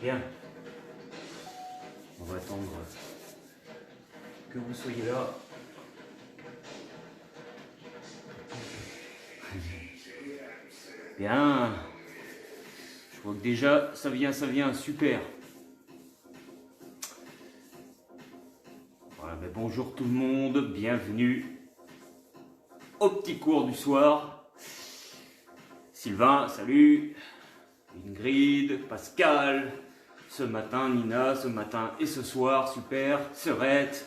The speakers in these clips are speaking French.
Bien. On va attendre que vous soyez là. Bien. Je vois que déjà ça vient, super. Voilà, ben bonjour tout le monde, bienvenue au petit cours du soir. Sylvain, salut. Ingrid, Pascal, ce matin Nina, ce matin et ce soir, super. Serette.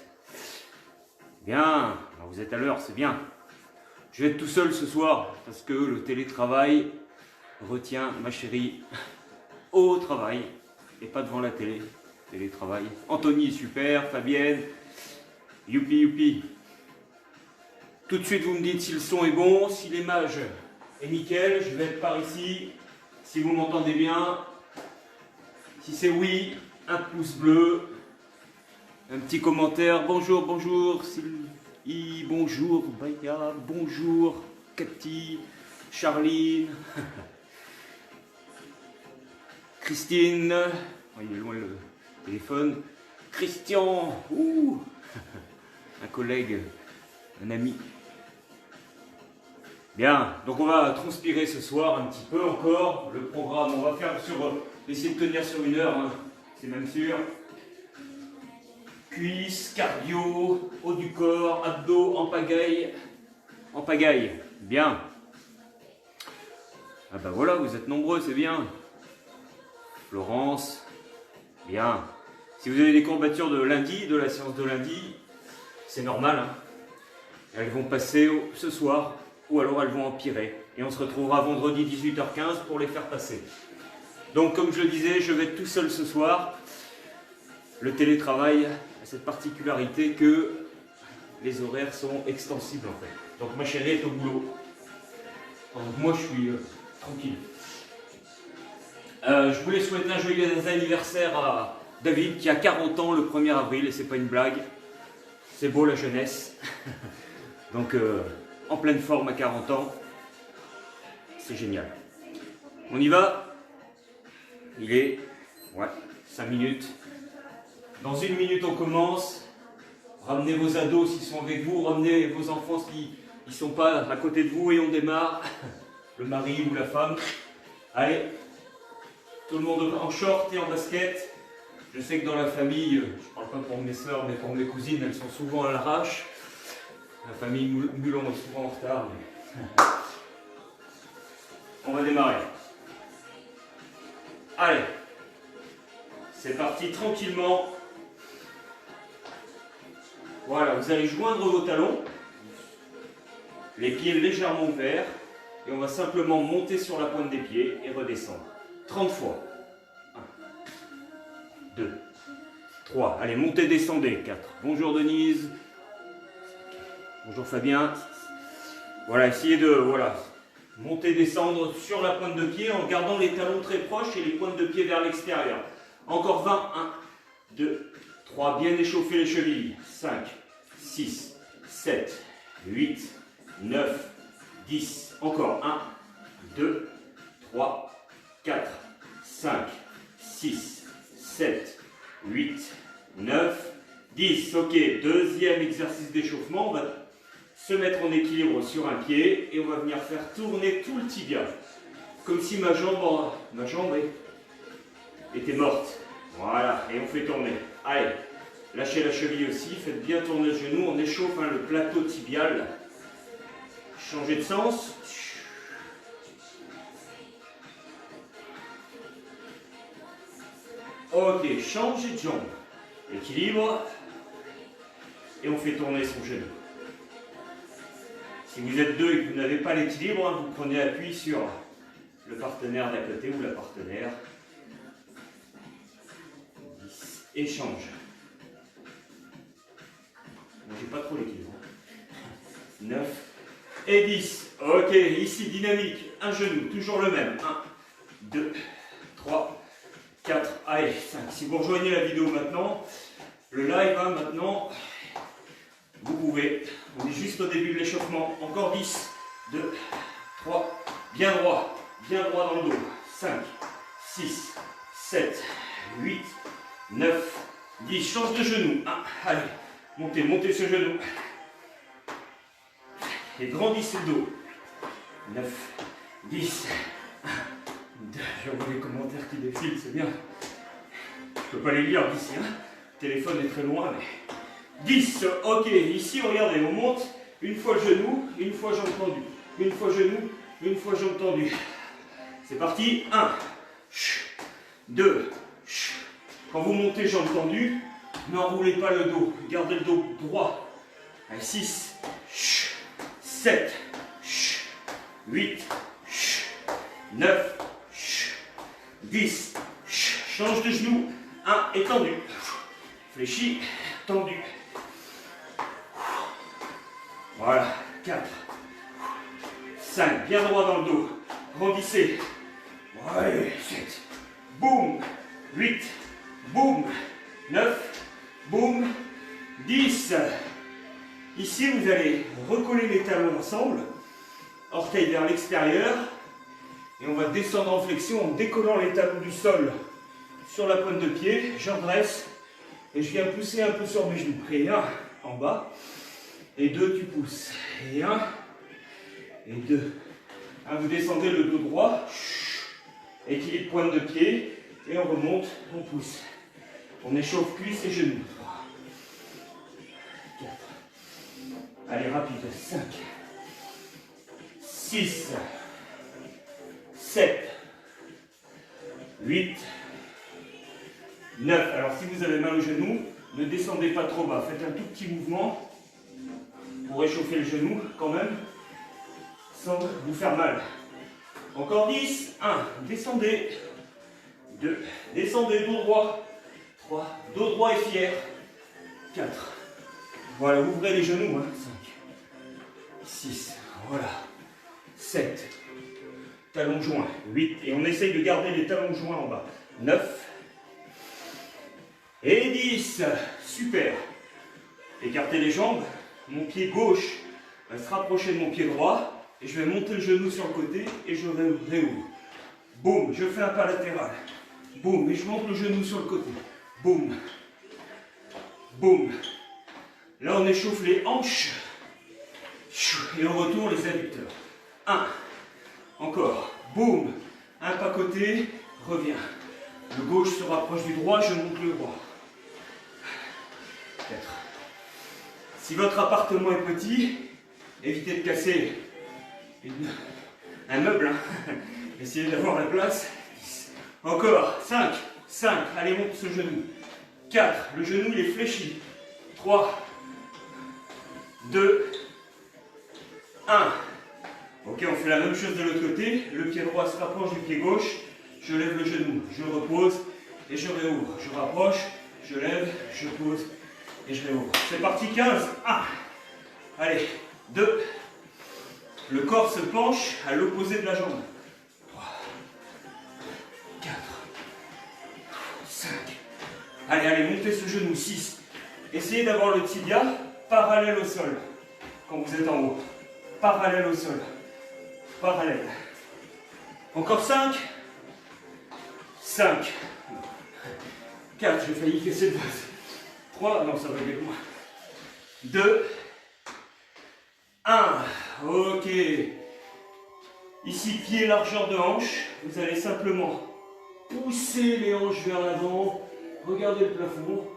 Bien, alors vous êtes à l'heure, c'est bien. Je vais être tout seul ce soir parce que le télétravail retient ma chérie au travail et pas devant la télé. Télétravail. Anthony est super, Fabienne, youpi youpi. Tout de suite vous me dites si le son est bon, si l'image est nickel, je vais être par ici. Si vous m'entendez bien, si c'est oui, un pouce bleu, un petit commentaire. Bonjour, bonjour Sylvie, bonjour Baya, bonjour Cathy, Charline, Christine, oh, il est loin le téléphone, Christian, ouh, un collègue, un ami. Bien, donc on va transpirer ce soir un petit peu encore. Le programme, on va faire essayer de tenir sur 1 heure, hein, c'est même sûr. Cuisses, cardio, haut du corps, abdos, en pagaille. En pagaille, bien. Ah ben voilà, vous êtes nombreux, c'est bien. Florence, bien. Si vous avez des courbatures de lundi, de la séance de lundi, c'est normal, hein. Elles vont passer ce soir, ou alors elles vont empirer. Et on se retrouvera vendredi 18h15 pour les faire passer. Donc comme je le disais, je vais être tout seul ce soir. Le télétravail a cette particularité que les horaires sont extensibles en fait. Donc ma chérie est au boulot. Donc moi je suis tranquille. Je voulais souhaiter un joyeux anniversaire à David qui a 40 ans le 1er avril et c'est pas une blague. C'est beau la jeunesse. Donc en pleine forme à 40 ans. C'est génial. On y va. Il est 5 minutes. Dans 1 minute on commence. Ramenez vos ados s'ils sont avec vous. Ramenez vos enfants s'ils ne sont pas à côté de vous et on démarre. Le mari ou la femme. Allez. Tout le monde en short et en basket. Je sais que dans la famille, je ne parle pas pour mes soeurs, mais pour mes cousines, elles sont souvent à l'arrache. La famille Mulon est souvent en retard. Mais... On va démarrer. Allez. C'est parti tranquillement. Voilà, vous allez joindre vos talons. Les pieds légèrement ouverts. Et on va simplement monter sur la pointe des pieds et redescendre. 30 fois. 1, 2, 3. Allez, montez, descendez. 4. Bonjour Denise. Bonjour Fabien. Voilà, essayez de monter, descendre sur la pointe de pied en gardant les talons très proches et les pointes de pied vers l'extérieur. Encore 20. 1, 2, 3. Bien échauffer les chevilles. 5, 6, 7, 8, 9, 10. Encore 1, 2, 3, 4, 5, 6, 7, 8, 9, 10. Ok, deuxième exercice d'échauffement. On va se mettre en équilibre sur un pied et on va venir faire tourner tout le tibia. Comme si ma jambe était morte. Voilà, et on fait tourner. Allez, lâchez la cheville aussi, faites bien tourner le genou. On échauffe le plateau tibial. Changez de sens. Ok, changez de jambe. Équilibre. Et on fait tourner son genou. Si vous êtes deux et que vous n'avez pas l'équilibre, vous prenez appui sur le partenaire d'à côté ou la partenaire. 10. Échange. Moi, j'ai pas trop l'équilibre. 9 et 10. Ok, ici dynamique. Un genou, toujours le même. 1, 2, 3, 4, allez, 5. Si vous rejoignez la vidéo maintenant, le live maintenant, vous pouvez. On est juste au début de l'échauffement. Encore 10, 2, 3, bien droit dans le dos. 5, 6, 7, 8, 9, 10. Change de genou. 1, allez, montez, montez ce genou. Et grandissez le dos. 9, 10, 1, 2. Je vois les commentaires qui défilent, c'est bien. Je peux pas les lire d'ici, hein. Le téléphone est très loin, mais... 10, ok, ici, regardez, on monte, une fois le genou, une fois jambe tendue. Une fois genou, une fois jambe tendue. C'est parti, 1, 2, quand vous montez jambe tendue, n'enroulez pas le dos, gardez le dos droit. Allez, 6, 7, 8, 9, 10, change de genou, 1, étendu, fléchi, tendu. Voilà, 4, 5, bien droit dans le dos, grandissez. Ouais, 7, boum, 8, boum, 9, boum, 10. Ici, vous allez recoller les talons ensemble, orteils vers l'extérieur, et on va descendre en flexion en décollant les talons du sol sur la pointe de pied. Je redresse et je viens pousser un peu sur mes genoux. Et 1 en bas, et 2, tu pousses. Et 1, et 2. 1, vous descendez le dos droit, équilibre pointe de pied, et on remonte, on pousse. On échauffe cuisses et genoux. 3, 4, allez rapide, 5, 6, 7, 8, 9. Alors si vous avez mal au genou, ne descendez pas trop bas. Faites un tout petit mouvement pour échauffer le genou quand même, sans vous faire mal. Encore 10, 1, descendez, 2, descendez, dos droit, 3, dos droit et fier, 4, voilà, ouvrez les genoux, 5, 6, voilà, 7, talons joints, 8, et on essaye de garder les talons joints en bas, 9, et 10, super, écartez les jambes, mon pied gauche va se rapprocher de mon pied droit, et je vais monter le genou sur le côté, et je réouvre, boum, je fais un pas latéral, boum, et je monte le genou sur le côté, boum, boum, là on échauffe les hanches, et on retourne les adducteurs, 1, encore, boum, un pas côté, reviens, le gauche se rapproche du droit, je monte le droit, 4, si votre appartement est petit, évitez de casser un meuble, hein. Essayez d'avoir la place, 10, encore, 5, 5, allez monte ce genou, 4, le genou il est fléchi, 3, 2, 1, ok, on fait la même chose de l'autre côté, le pied droit se rapproche du pied gauche, je lève le genou, je repose et je réouvre, je rapproche, je lève, je pose et je réouvre. C'est parti, 15, 1, allez, 2, le corps se penche à l'opposé de la jambe, 3, 4, 5, allez, allez, montez ce genou, 6, essayez d'avoir le tibia parallèle au sol quand vous êtes en haut, parallèle au sol, parallèle, encore 5, 5, 4, j'ai failli casser le vase, 3, non ça va bien loin, 2, 1, ok, ici pied largeur de hanche, vous allez simplement pousser les hanches vers l'avant, regardez le plafond,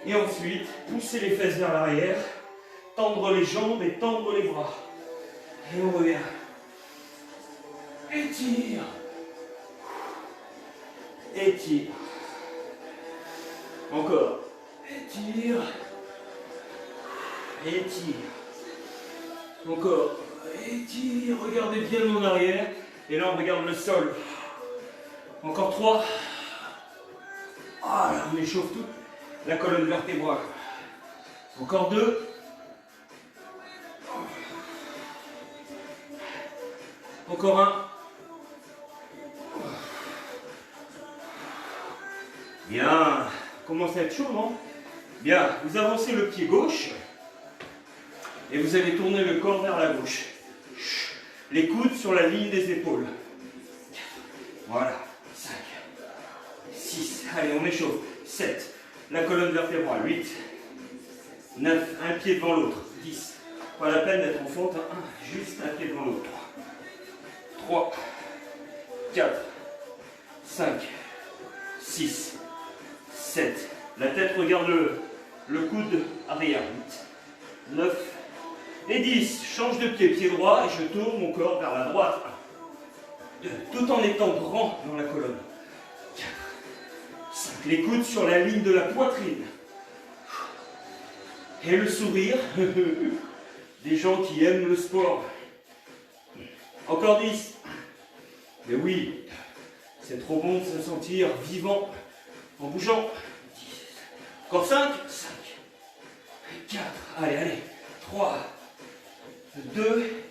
et ensuite pousser les fesses vers l'arrière, tendre les jambes et tendre les bras, et on revient, étire, étire, encore, étire, étire, encore, étire, regardez bien en arrière, et là on regarde le sol, encore 3, ah, là, on échauffe toute la colonne vertébrale, encore 2, encore 1, bien, commence à être chaud, non? Bien, vous avancez le pied gauche et vous allez tourner le corps vers la gauche. Les coudes sur la ligne des épaules. Voilà, 5, 6, allez, on échauffe. 7, la colonne vertébrale. 8, 9, un pied devant l'autre. 10, pas la peine d'être en faute, hein. Juste un pied devant l'autre. 3, 4, 5, 6, 7. La tête regarde le coude arrière. 8, 9 et 10. Change de pied, pied droit, et je tourne mon corps vers la droite. 1, 2, tout en étant grand dans la colonne. 4, 5. Les coudes sur la ligne de la poitrine. Et le sourire des gens qui aiment le sport. Encore 10. Mais oui, c'est trop bon de se sentir vivant en bougeant. 10. Encore 5. 5. 4. Allez, allez. 3. 2.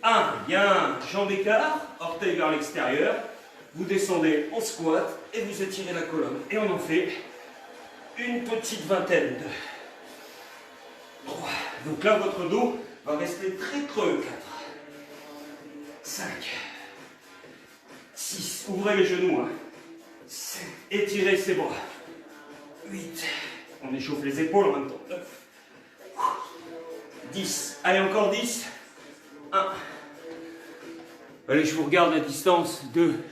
1. Bien. Jambes écart, orteils vers l'extérieur. Vous descendez en squat et vous étirez la colonne. Et on en fait une petite vingtaine. 2. 3. Donc là, votre dos va rester très creux. 4. 5. 6. Ouvrez les genoux. 7. Étirez ses bras. 8. On échauffe les épaules en même temps. 9. 10. Allez, encore 10. 1. Allez, je vous regarde à distance. 2.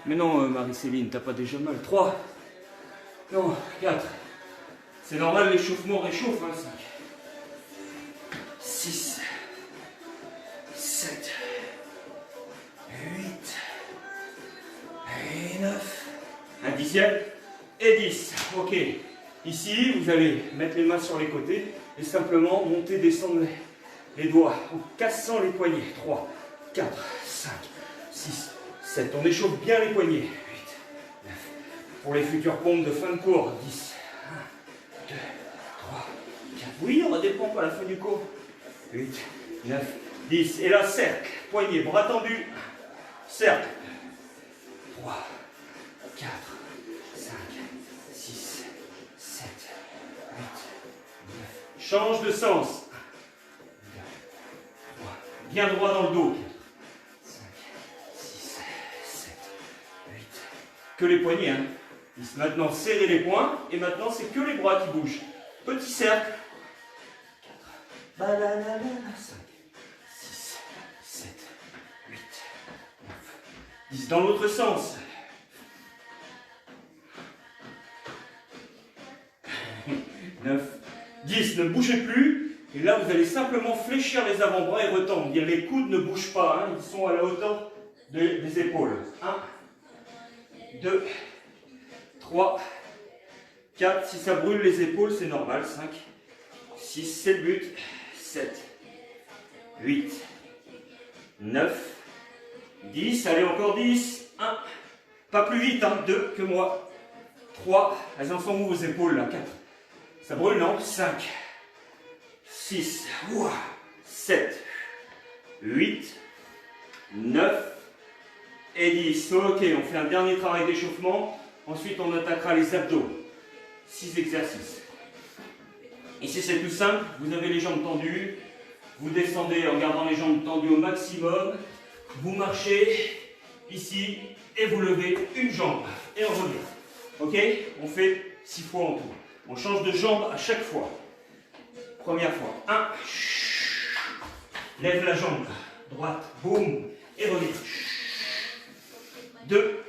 Mais non, Marie-Céline, t'as pas déjà mal. 3. Non, 4. C'est normal, l'échauffement réchauffe. 5. 6. 7. 8. Et 9. Un dixième. Et 10. Ok. Ici, vous allez mettre les mains sur les côtés et simplement monter, descendre les doigts en cassant les poignets. 3, 4, 5, 6, 7. On échauffe bien les poignets. 8, 9. Pour les futures pompes de fin de cours. 10. 1, 2, 3, 4. Oui, on a des pompes à la fin du cours. 8, 9, 10. Et là, cercle. Poignets, bras tendus. Cercle. 3, 4, 5, 6, 7, 8, 9. Change de sens. 2, 3. Bien droit dans le dos. 5, 6, 7, 8. Que les poignets, hein. Maintenant, serrez les poings. Et maintenant, c'est que les bras qui bougent. Petit cercle. 4. 5, 6, 7, 8, 9. 10 dans l'autre sens. 9, 10, ne bougez plus. Et là, vous allez simplement fléchir les avant-bras et retendre. Les coudes ne bougent pas, hein, ils sont à la hauteur des épaules. 1, 2, 3, 4. Si ça brûle les épaules, c'est normal. 5, 6, c'est le but. 7, 8, 9, 10. Allez, encore 10. 1, pas plus vite, hein, 2 que moi. 3, elles en sont où vos épaules là? 4. Ça brûle, non? 5, 6, 7, 8, 9 et 10. Ok, on fait un dernier travail d'échauffement. Ensuite, on attaquera les abdos. 6 exercices. Ici, c'est tout simple. Vous avez les jambes tendues. Vous descendez en gardant les jambes tendues au maximum. Vous marchez ici et vous levez une jambe. Et on revient. Ok? On fait 6 fois en tout. On change de jambe à chaque fois. Première fois. 1. Lève la jambe. Droite. Boum. Et reviens. 2.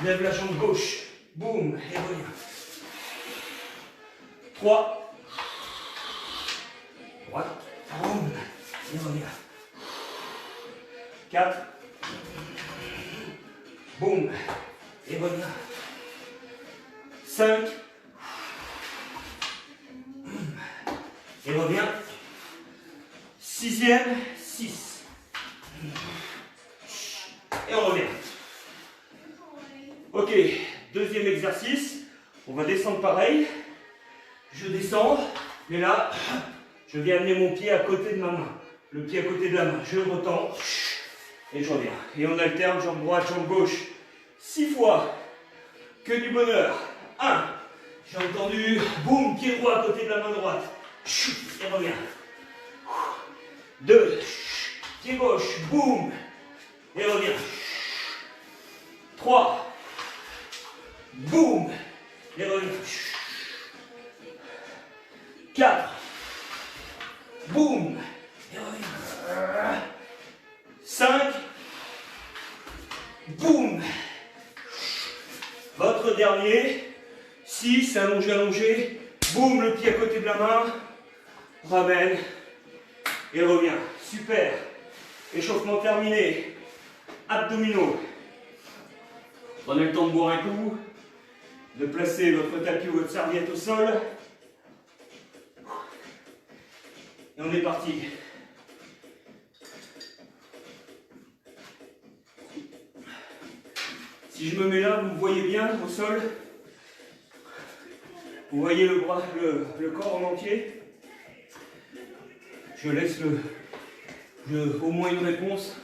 Lève la jambe gauche. Boum. Et reviens. 3. Droite. Boum. Et reviens. 4. Boum. Et reviens. 5. Et reviens. 6e, 6. Et on revient. Ok, deuxième exercice. On va descendre pareil. Je descends. Et là, je viens amener mon pied à côté de ma main. Le pied à côté de la main. Je le retends. Et je reviens. Et on alterne jambe droite, jambe gauche. 6 fois. Que du bonheur. 1. J'ai entendu. Boum, pied droit à côté de la main droite. Et reviens. 2. Pied gauche. Boum. Et reviens. 3. Boum. Et reviens. 4. Boum. Et reviens. 5. Boum. Votre dernier. 6. Allongé, allongé. Boum, le pied à côté de la main. Ramène. Et reviens. Super. Échauffement terminé. Abdominaux. Prenez le temps de boire un coup. De placer votre tapis ou votre serviette au sol. Et on est parti. Si je me mets là, vous me voyez bien au sol. Vous voyez le bras, le corps en entier. Je laisse au moins une réponse.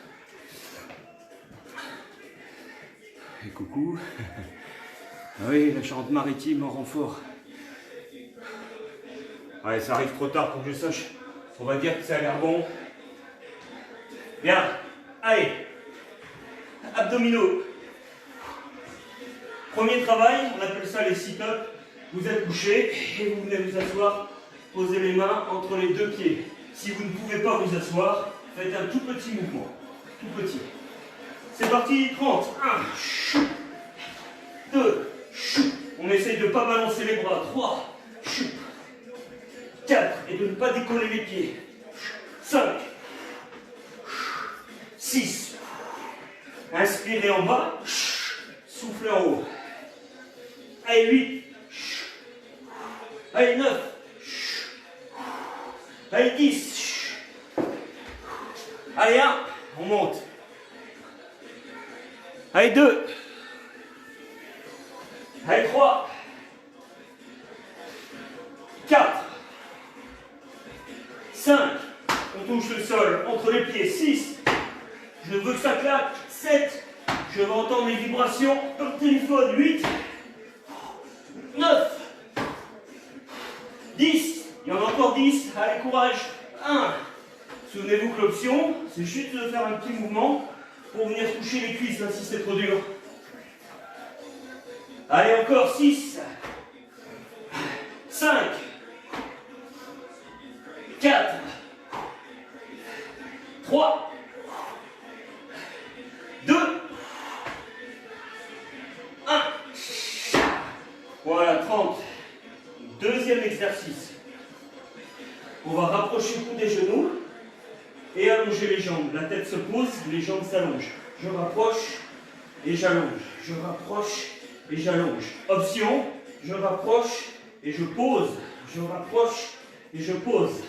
Et coucou. Ah oui, la Charente-Maritime en renfort. Ouais, ça arrive trop tard pour que je sache. On va dire que ça a l'air bon. Bien. Allez. Abdominaux. Premier travail, on appelle ça les sit-ups. Vous êtes couché et vous venez vous asseoir. Posez les mains entre les deux pieds. Si vous ne pouvez pas vous asseoir, faites un tout petit mouvement. Tout petit. C'est parti, 30. 1. 2. On essaye de ne pas balancer les bras. 3. 4. Et de ne pas décoller les pieds. 5. 6. Inspirez en bas. Soufflez en haut. Allez, 8. Allez, 9. Allez, 10. Allez, 1. On monte. Allez, 2. Allez, 3. 4. 5. On touche le sol entre les pieds. 6. Je veux que ça claque. 7. Je veux entendre les vibrations dans le téléphone. 8. 9. 10. Il y en a encore 10. Allez, courage. 1. Souvenez-vous que l'option, c'est juste de faire un petit mouvement pour venir toucher les cuisses là, si c'est trop dur. Allez, encore 6. 5. 4. 3. 2. 1. Voilà, 30. Deuxième exercice. On va rapprocher le cou des genoux et allonger les jambes. La tête se pose, les jambes s'allongent. Je rapproche et j'allonge. Je rapproche et j'allonge. Option, je rapproche et je pose. Je rapproche et je pose.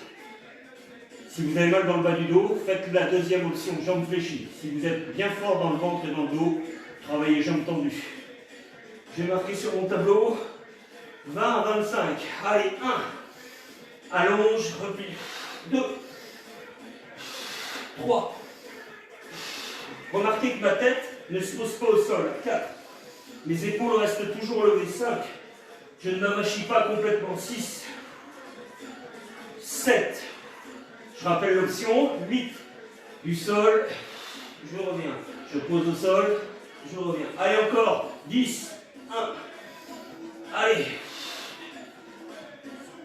Si vous avez mal dans le bas du dos, faites la deuxième option, jambes fléchies. Si vous êtes bien fort dans le ventre et dans le dos, travaillez jambes tendues. J'ai marqué sur mon tableau 20 à 25. Allez, 1. Allonge, replie. 2. 3. Remarquez que ma tête ne se pose pas au sol. 4. Mes épaules restent toujours levées. 5. Je ne m'amachis pas complètement. 6. 7. Je rappelle l'option. 8. Du sol. Je reviens. Je pose au sol. Je reviens. Allez, encore. 10. 1. Allez.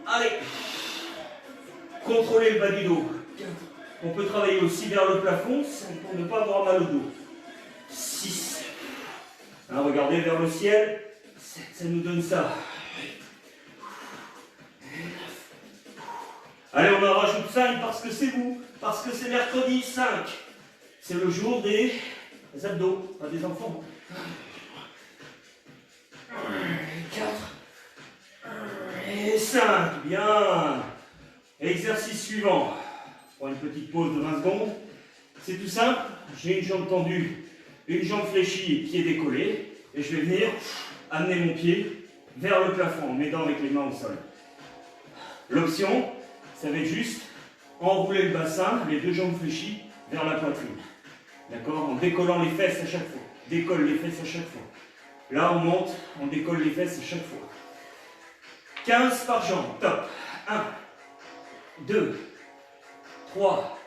Allez. Contrôlez le bas du dos. 4. On peut travailler aussi vers le plafond pour ne pas avoir mal au dos. 6. Hein, regardez vers le ciel. 7. Ça nous donne ça. 8. 9. Allez, on en rajoute 5 parce que c'est vous. Parce que c'est mercredi 5. C'est le jour des abdos, pas des enfants. 4. Et 5. Bien. Exercice suivant. Je prends une petite pause de 20 secondes. C'est tout simple. J'ai une jambe tendue, une jambe fléchie, pied décollé. Et je vais venir amener mon pied vers le plafond en m'aidant avec les mains au sol. L'option, ça va être juste enrouler le bassin, les deux jambes fléchies, vers la poitrine. D'accord? En décollant les fesses à chaque fois. Décolle les fesses à chaque fois. Là, on monte, on décolle les fesses à chaque fois. 15 par jambe. Top. 1, 2, 3,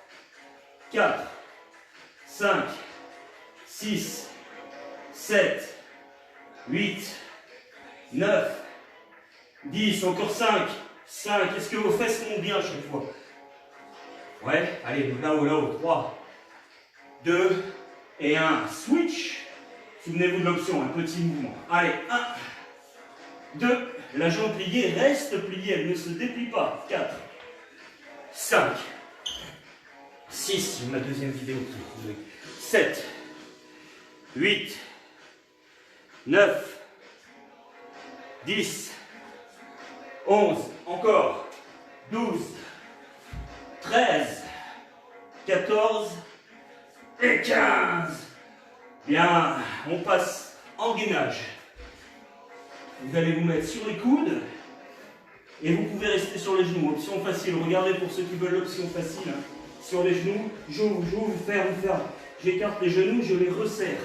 4, 5, 6, 7, 8, 9, 10, encore 5, 5. Est-ce que vos fesses montent bien chaque fois? Ouais, allez, là-haut, 3, 2 et 1. Switch. Souvenez-vous de l'option, un petit mouvement. Allez, 1, 2, la jambe pliée reste pliée, elle ne se déplie pas. 4, 5, 6, c'est ma deuxième vidéo. 7, 8, 9, 10, 11, encore, 12, 13, 14 et 15. Bien, on passe en gainage. Vous allez vous mettre sur les coudes et vous pouvez rester sur les genoux. Option facile, regardez pour ceux qui veulent l'option facile. Sur les genoux, j'ouvre, ferme. J'écarte les genoux, je les resserre.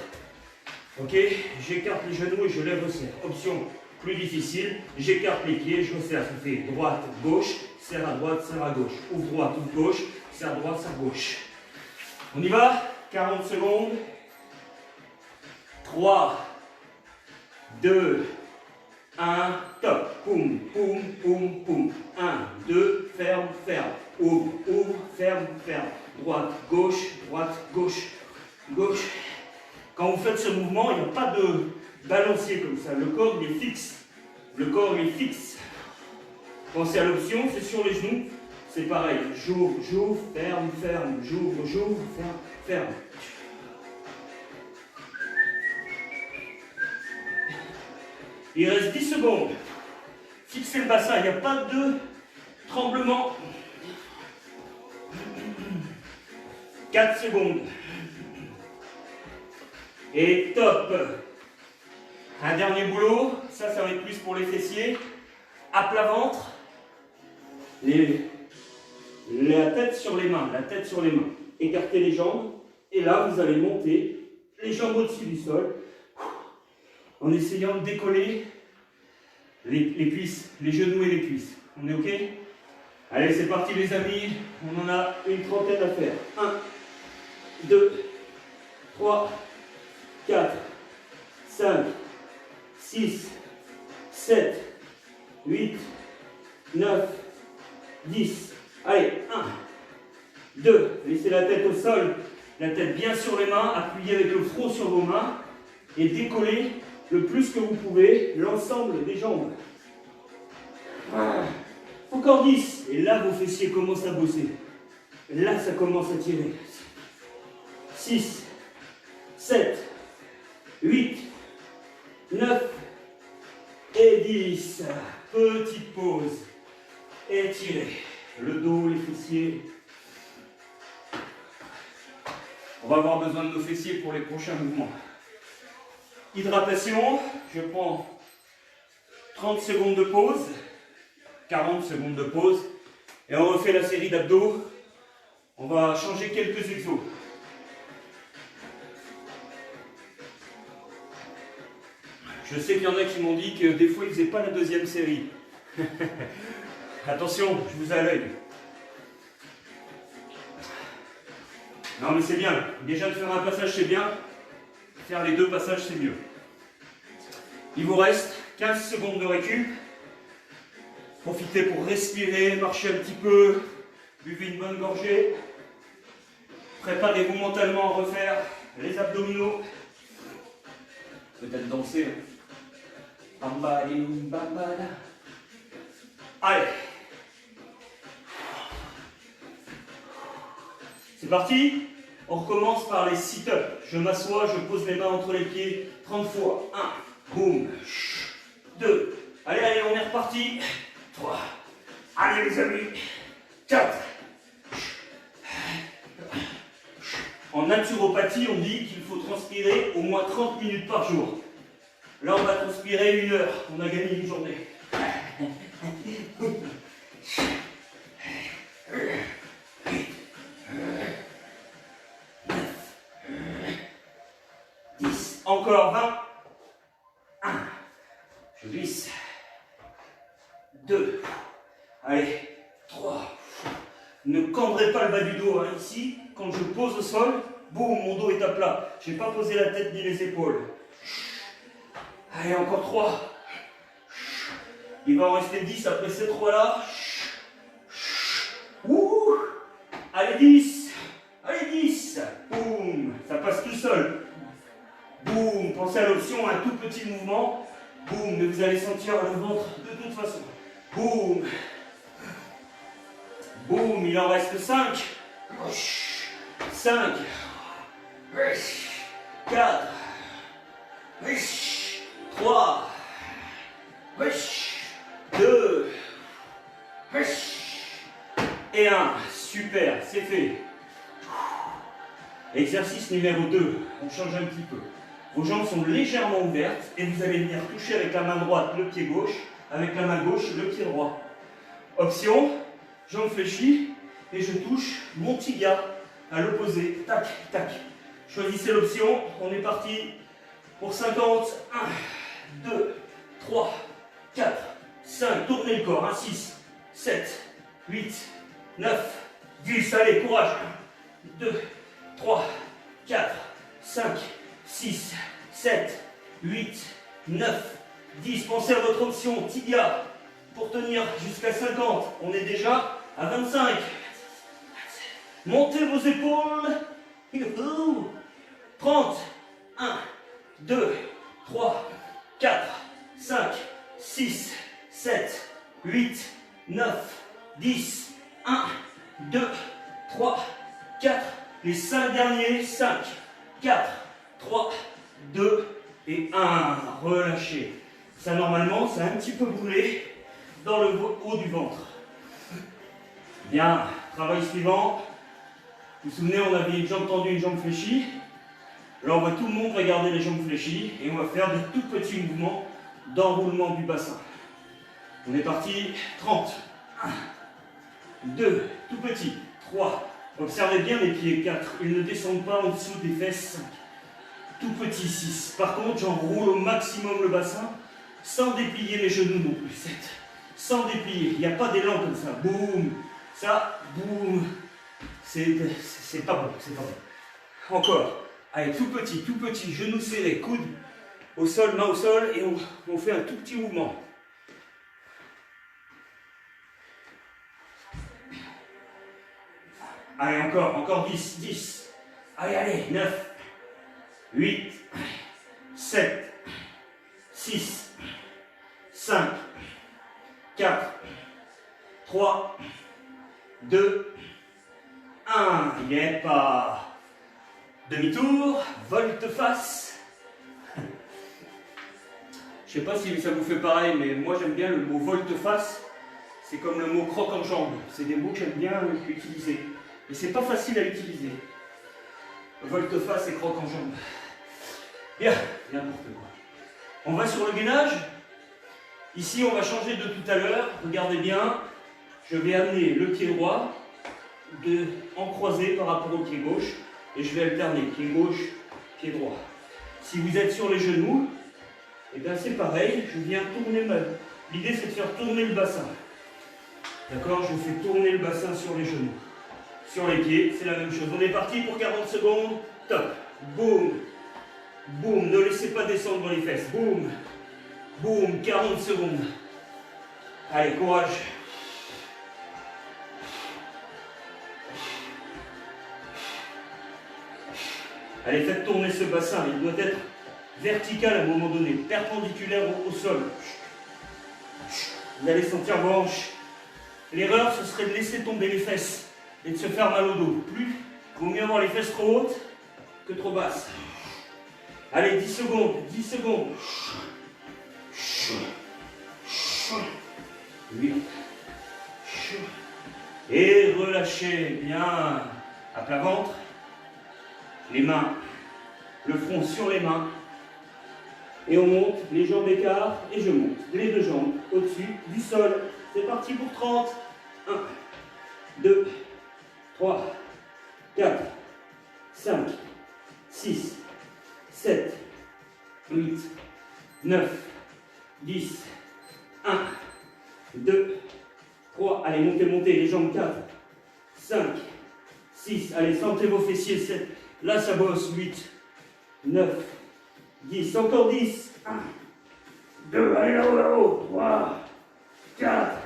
Ok, j'écarte les genoux et je les resserre. Option plus difficile, j'écarte les pieds, je resserre. Ça fait droite, gauche, serre à droite, serre à gauche. Ouvre droite, ouvre gauche, serre à droite, serre à gauche. On y va, 40 secondes. 3, 2, 1, top. Poum, poum, poum, poum. 1, 2, ferme, ferme. Ouvre, ouvre, ferme, ferme. Droite, gauche, gauche. Quand vous faites ce mouvement, il n'y a pas de balancier comme ça. Le corps, il est fixe. Pensez à l'option, c'est sur les genoux. C'est pareil. J'ouvre, ferme, j'ouvre, ferme. Il reste 10 secondes. Fixez le bassin, il n'y a pas de tremblement. 4 secondes. Et top. Un dernier boulot, ça va être plus pour les fessiers. À plat ventre. La tête sur les mains, Écartez les jambes. Et là, vous allez monter les jambes au-dessus du sol. En essayant de décoller les cuisses, les genoux et les cuisses. On est OK? Allez, c'est parti les amis. On en a une trentaine à faire. 1, 2, 3, 4, 5, 6, 7, 8, 9, 10. Allez, 1, 2. Laissez la tête au sol. La tête bien sur les mains. Appuyez avec le front sur vos mains. Et décollez le plus que vous pouvez l'ensemble des jambes. Encore 10. Et là, vos fessiers commencent à bosser. Là, ça commence à tirer. 6, 7, 8, 9 et 10. Petite pause. Étirez le dos, les fessiers. On va avoir besoin de nos fessiers pour les prochains mouvements. Hydratation, je prends 30 secondes de pause, 40 secondes de pause, et on refait la série d'abdos. On va changer quelques exos. Je sais qu'il y en a qui m'ont dit que des fois ils ne faisaient pas la deuxième série. Attention, je vous ai à l'œil. Non mais c'est bien, déjà de faire un passage c'est bien, faire les deux passages c'est mieux. Il vous reste 15 secondes de récup. Profitez pour respirer, marcher un petit peu, buvez une bonne gorgée. Préparez-vous mentalement à refaire les abdominaux. Peut-être danser. Allez. C'est parti. On recommence par les sit-ups. Je m'assois, je pose les mains entre les pieds 30 fois. 1, boum. 2. Allez, on est reparti. 3. Allez les amis. 4. En naturopathie, on dit qu'il faut transpirer au moins 30 minutes par jour. Là, on va transpirer 1 heure. On a gagné une journée. 10. Encore 20. 1. Je glisse. 2. Allez. 3. Ne cambrez pas le bas du dos. Hein. Ici, quand je pose au sol, boum, mon dos est à plat. Je n'ai pas posé la tête ni les épaules. Allez, encore 3. Il va en rester 10 après ces 3-là. Ouh. Allez, 10. Allez, 10. Boum. Ça passe tout seul. Boum. Pensez à l'option, un tout petit mouvement. Boum. Mais vous allez sentir le ventre de toute façon. Boum. Boum. Il en reste 5. 5. 4. 3. 2. Et 1. Super, c'est fait. Exercice numéro 2. On change un petit peu. Vos jambes sont légèrement ouvertes et vous allez venir toucher avec la main droite le pied gauche, avec la main gauche le pied droit. Option, jambes fléchies et je touche mon tibia à l'opposé. Tac, tac. Choisissez l'option. On est parti pour 50. 1, 2, 3, 4, 5. Tournez le corps. 6, 7, 8, 9, 10. Allez, courage. 1, 2, 3, 4, 5, 6, 7, 8, 9, 10. Pensez à votre option tibia pour tenir jusqu'à 50. On est déjà à 25. Montez vos épaules. 30. 1, 2, 3, 4, 5, 6, 7, 8, 9, 10. 1, 2, 3, 4. Les 5 derniers. 5, 4, 3, 2 et 1. Relâchez. Ça, normalement, c'est un petit peu brûlé dans le haut du ventre. Bien. Travail suivant. Vous vous souvenez, on avait une jambe tendue, une jambe fléchie. Là, on va tout le monde regarder les jambes fléchies et on va faire des tout petits mouvements d'enroulement du bassin. On est parti. 30. 1, 2, tout petit. 3. Observez bien les pieds. 4. Ils ne descendent pas en dessous des fesses. 5. Tout petit. 6. Par contre, j'enroule au maximum le bassin sans déplier les genoux non plus. 7. Sans déplier. Il n'y a pas d'élan comme ça. Boum. Ça, boum. C'est pas bon. C'est pas bon. Encore. Allez, tout petit, genoux serrés, coude au sol, main au sol, et on fait un tout petit mouvement. Allez, encore 10, 10. Allez, 9, 8, 7, 6, 5, 4, 3, 2, 1. Il n'y est pas. Demi-tour, volte-face. Je ne sais pas si ça vous fait pareil, mais moi j'aime bien le mot volte-face. C'est comme le mot croque en jambe. C'est des mots que j'aime bien utiliser. Mais c'est pas facile à utiliser. Volte-face et croque en jambe. Bien, n'importe quoi. On va sur le gainage. Ici, on va changer de tout à l'heure. Regardez bien. Je vais amener le pied droit en croisé par rapport au pied gauche. Et je vais alterner, pied gauche, pied droit. Si vous êtes sur les genoux, et bien c'est pareil, je viens tourner L'idée c'est de faire tourner le bassin. D'accord? Je fais tourner le bassin sur les genoux. Sur les pieds, c'est la même chose. On est parti pour 40 secondes. Top. Boum. Boum. Ne laissez pas descendre les fesses. Boum. Boum. 40 secondes. Allez, courage. Allez, faites tourner ce bassin. Il doit être vertical à un moment donné, perpendiculaire au sol. Vous allez sentir vos hanches. L'erreur, ce serait de laisser tomber les fesses et de se faire mal au dos. Plus, il vaut mieux avoir les fesses trop hautes que trop basses. Allez, 10 secondes, 10 secondes. 8. Et relâchez bien à plat ventre. Les mains, le front sur les mains. Et on monte, les jambes écartent et je monte. Les deux jambes au-dessus du sol. C'est parti pour 30. 1, 2, 3, 4, 5, 6, 7, 8, 9, 10, 1, 2, 3. Allez, montez, montez, les jambes 4, 5, 6. Allez, sentez vos fessiers. 7. Là, ça bosse. 8, 9, 10. Encore 10. 1, 2. Allez, là-haut, là-haut. 3, 4,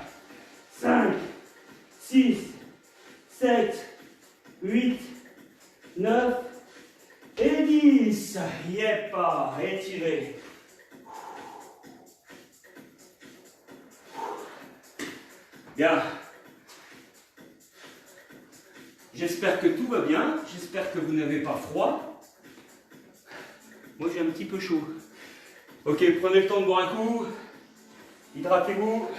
5, 6, 7, 8, 9 et 10. Yep, étirez. Bien. J'espère que tout va bien. J'espère que vous n'avez pas froid. Moi, j'ai un petit peu chaud. Ok, prenez le temps de boire un coup. Hydratez-vous.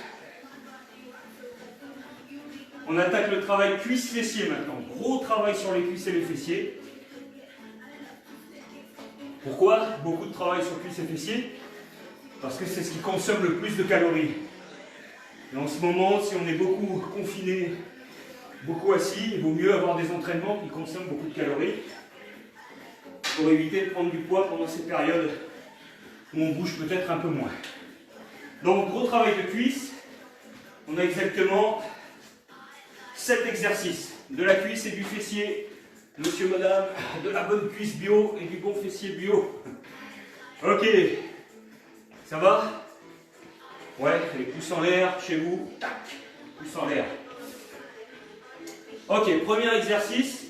On attaque le travail cuisse-fessier maintenant. Gros travail sur les cuisses et les fessiers. Pourquoi beaucoup de travail sur cuisses et fessiers? Parce que c'est ce qui consomme le plus de calories. Et en ce moment, si on est beaucoup confiné, beaucoup assis, il vaut mieux avoir des entraînements qui consomment beaucoup de calories pour éviter de prendre du poids pendant ces périodes où on bouge peut-être un peu moins. Donc, gros travail de cuisse. On a exactement 7 exercices. De la cuisse et du fessier, monsieur, madame, de la bonne cuisse bio et du bon fessier bio. Ok, ça va? Ouais, les pouces en l'air chez vous. Tac, pouces en l'air. Ok, premier exercice.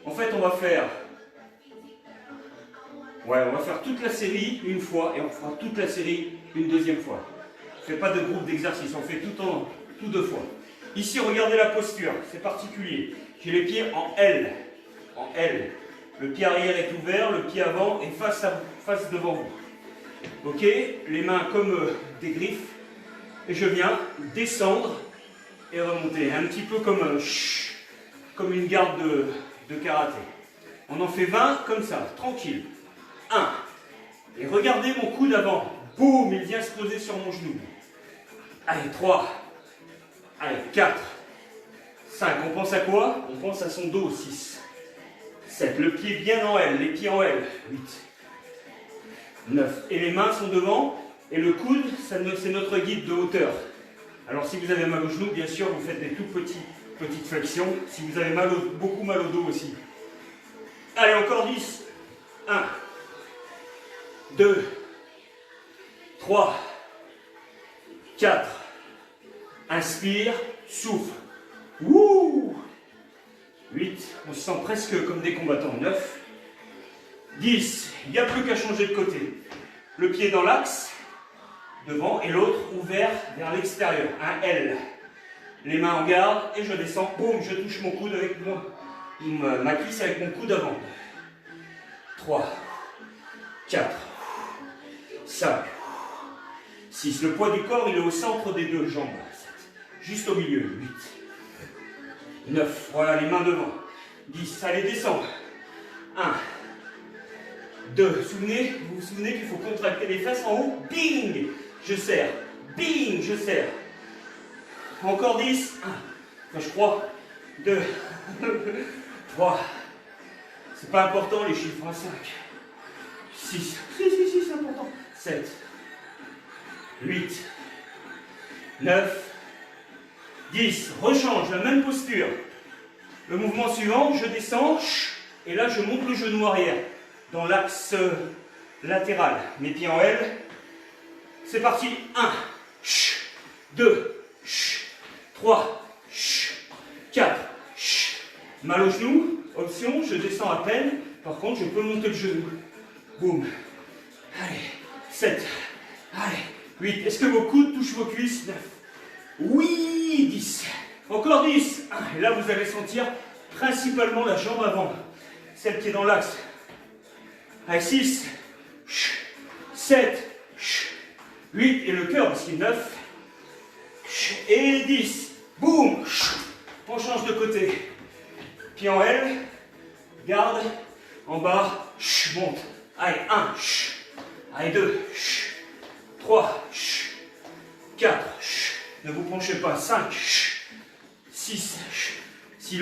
En fait, on va faire toute la série une fois et on fera toute la série une deuxième fois. On ne fait pas de groupe d'exercices, on fait tout deux fois. Ici, regardez la posture, c'est particulier. J'ai les pieds en L. En L. Le pied arrière est ouvert, le pied avant est face devant vous. Ok, les mains comme des griffes. Et je viens descendre et remonter. Un petit peu comme une garde de karaté. On en fait 20 comme ça, tranquille. 1. Et regardez mon coude avant. Boum, il vient se poser sur mon genou. Allez, 3. Allez, 4. 5. On pense à quoi? On pense à son dos. 6. 7. Le pied bien en L, les pieds en L. 8. 9. Et les mains sont devant. Et le coude, c'est notre guide de hauteur. Alors si vous avez mal au genou, bien sûr, vous faites des toutes petites flexions. Si vous avez beaucoup mal au dos aussi. Allez, encore 10. 1. 2. 3. 4. Inspire, souffle. Ouh. 8. On se sent presque comme des combattants. 9. 10. Il n'y a plus qu'à changer de côté. Le pied dans l'axe. Devant et l'autre ouvert vers l'extérieur, un L. Les mains en garde et je descends, boum, je touche mon coude avec ma cuisse avec mon coude avant. 3, 4, 5, 6. Le poids du corps, il est au centre des deux jambes. 7. Juste au milieu. 8, 9. Voilà, les mains devant. 10. Allez, descends. 1, 2. Vous vous souvenez qu'il faut contracter les fesses en haut. Bing! Je serre. Bing! Je serre. Encore 10. 1. Enfin, je crois. 2. 3. C'est pas important les chiffres. 5. 6. Si, c'est important. 7. 8. 9. 10. Rechange, la même posture. Le mouvement suivant, je descends. Et là, je monte le genou arrière. Dans l'axe latéral. Mes pieds en L. C'est parti. 1, 2, 3, 4. Mal au genou. Option, je descends à peine. Par contre, je peux monter le genou. Boum. Allez. 7. Allez. 8. Est-ce que vos coudes touchent vos cuisses? 9. Oui. 10. Encore 10. Et là, vous allez sentir principalement la jambe avant. Celle qui est dans l'axe. Allez, 6, 7, 8, et le cœur aussi, 9, et 10. Boum. On change de côté. Pied en L, garde, en bas, monte. Allez, 1, allez, 2, 3, 4, ne vous penchez pas, 5, 6, si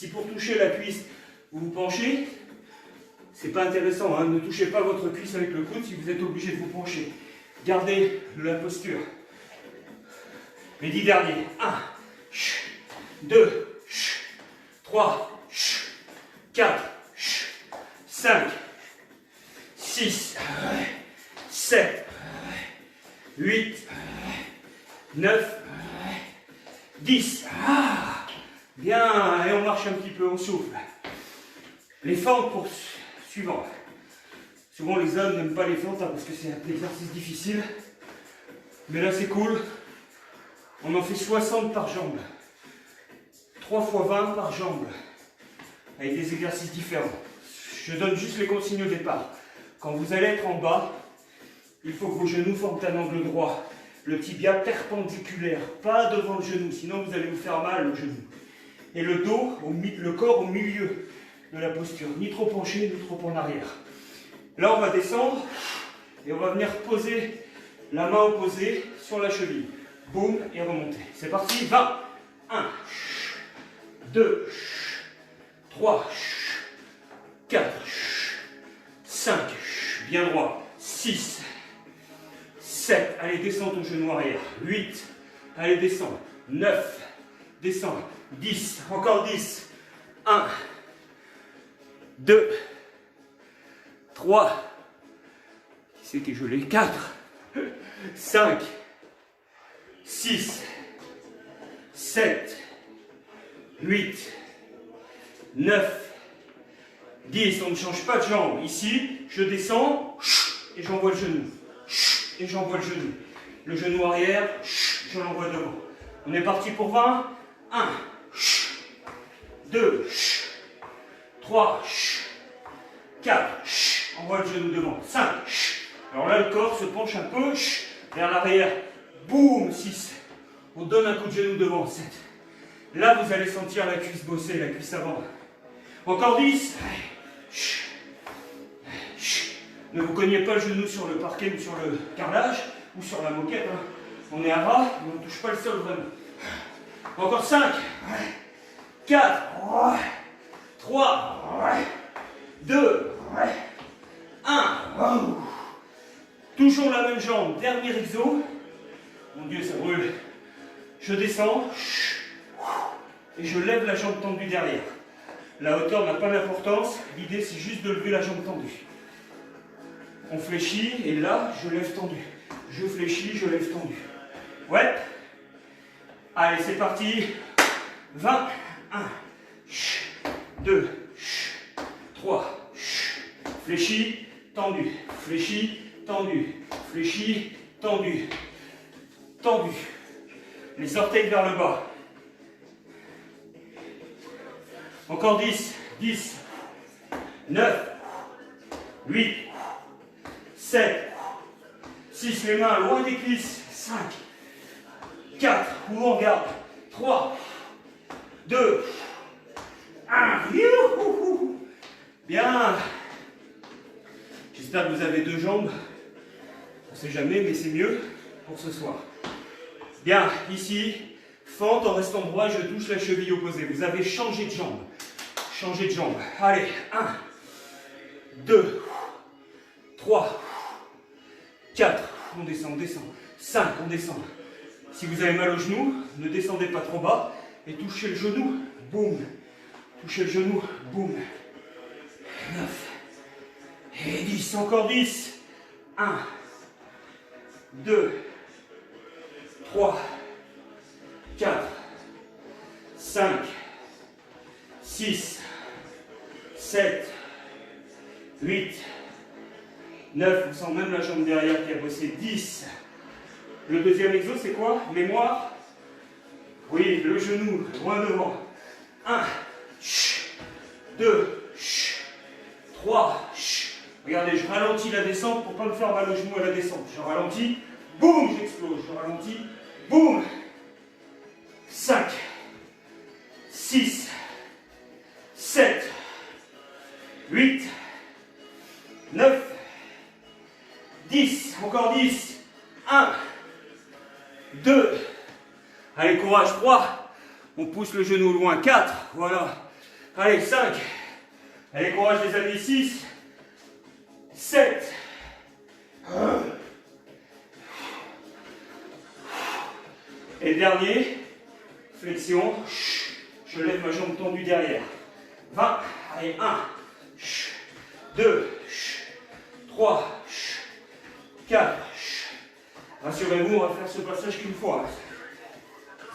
pour toucher la cuisse, vous vous penchez, c'est pas intéressant, hein. Ne touchez pas votre cuisse avec le coude si vous êtes obligé de vous pencher. Gardez la posture. Les 10 derniers. 1, 2, 3, 4, 5, 6, 7, 8, 9, 10. Ah, bien, et on marche un petit peu, on souffle. Les fentes pour suivant. Souvent les hommes n'aiment pas les fentes parce que c'est un exercice difficile. Mais là c'est cool. On en fait 60 par jambe. 3 fois 20 par jambe. Avec des exercices différents. Je donne juste les consignes au départ. Quand vous allez être en bas, il faut que vos genoux forment un angle droit. Le tibia perpendiculaire, pas devant le genou, sinon vous allez vous faire mal au genou. Et le dos, le corps au milieu de la posture, ni trop penché, ni trop en arrière. Là, on va descendre et on va venir poser la main opposée sur la cheville. Boum, et remonter. C'est parti, 20. 1, 2, 3, 4, 5, bien droit, 6, 7, allez, descends ton genou arrière, 8, allez, descends, 9, descends, 10, encore 10, 1, 2, 3, qui c'est qui est gelé, 4, 5, 6, 7, 8, 9, 10, on ne change pas de jambe. Ici, je descends et j'envoie le genou. Et j'envoie le genou. Le genou arrière, je l'envoie devant. On est parti pour 20. 1, 2, 3, 4, envoie le genou devant. 5, alors là le corps se penche un peu vers l'arrière. Boum, 6. On donne un coup de genou devant. 7. Là, vous allez sentir la cuisse bosser, la cuisse avant. Encore 10. Ne vous cognez pas le genou sur le parquet ou sur le carrelage ou sur la moquette. Hein. On est à ras, mais on ne touche pas le sol vraiment. Encore 5, 4, 3, 2, 1. Toujours la même jambe, dernier exo. Mon Dieu, ça brûle. Je descends et je lève la jambe tendue derrière. La hauteur n'a pas d'importance, l'idée c'est juste de lever la jambe tendue. On fléchit et là, je lève tendu. Je fléchis, je lève tendu. Ouais. Allez, c'est parti. 20. 1, 2, 3. Fléchis, tendu. Fléchis, tendu. Fléchis, tendu. Tendu. Les orteils vers le bas. Encore 10. 10. 9. 8. 7, 6, les mains loin des cuisses, 5, 4, ou en garde, 3, 2, 1, youhou. Bien. J'espère que vous avez deux jambes, on ne sait jamais, mais c'est mieux pour ce soir. Bien, ici, fente en restant droit, je touche la cheville opposée. Vous avez changé de jambe. Changé de jambe. Allez, 1, 2, 3, 4, on descend, on descend. 5, on descend. Si vous avez mal au genou, ne descendez pas trop bas et touchez le genou, boum. Touchez le genou, boum. 9 et 10, encore 10. 1, 2, 3, 4, 5, 6, 7, 8, 9, on sent même la jambe derrière qui a bossé. 10. Le deuxième exo, c'est quoi? Mémoire. Oui, le genou, loin devant. 1, 2, 3. Regardez, je ralentis la descente pour ne pas me faire mal au genou à la descente. Je ralentis, boum, j'explose. Je ralentis, boum. 5, 6, 7, 8, 9, 10, encore 10, 1, 2, allez courage, 3, on pousse le genou loin, 4, voilà, allez 5, allez courage les amis, 6, 7, et le dernier, flexion, je lève ma jambe tendue derrière, 20, allez 1, 2, 3, 4. Rassurez-vous, on va faire ce passage qu'une fois.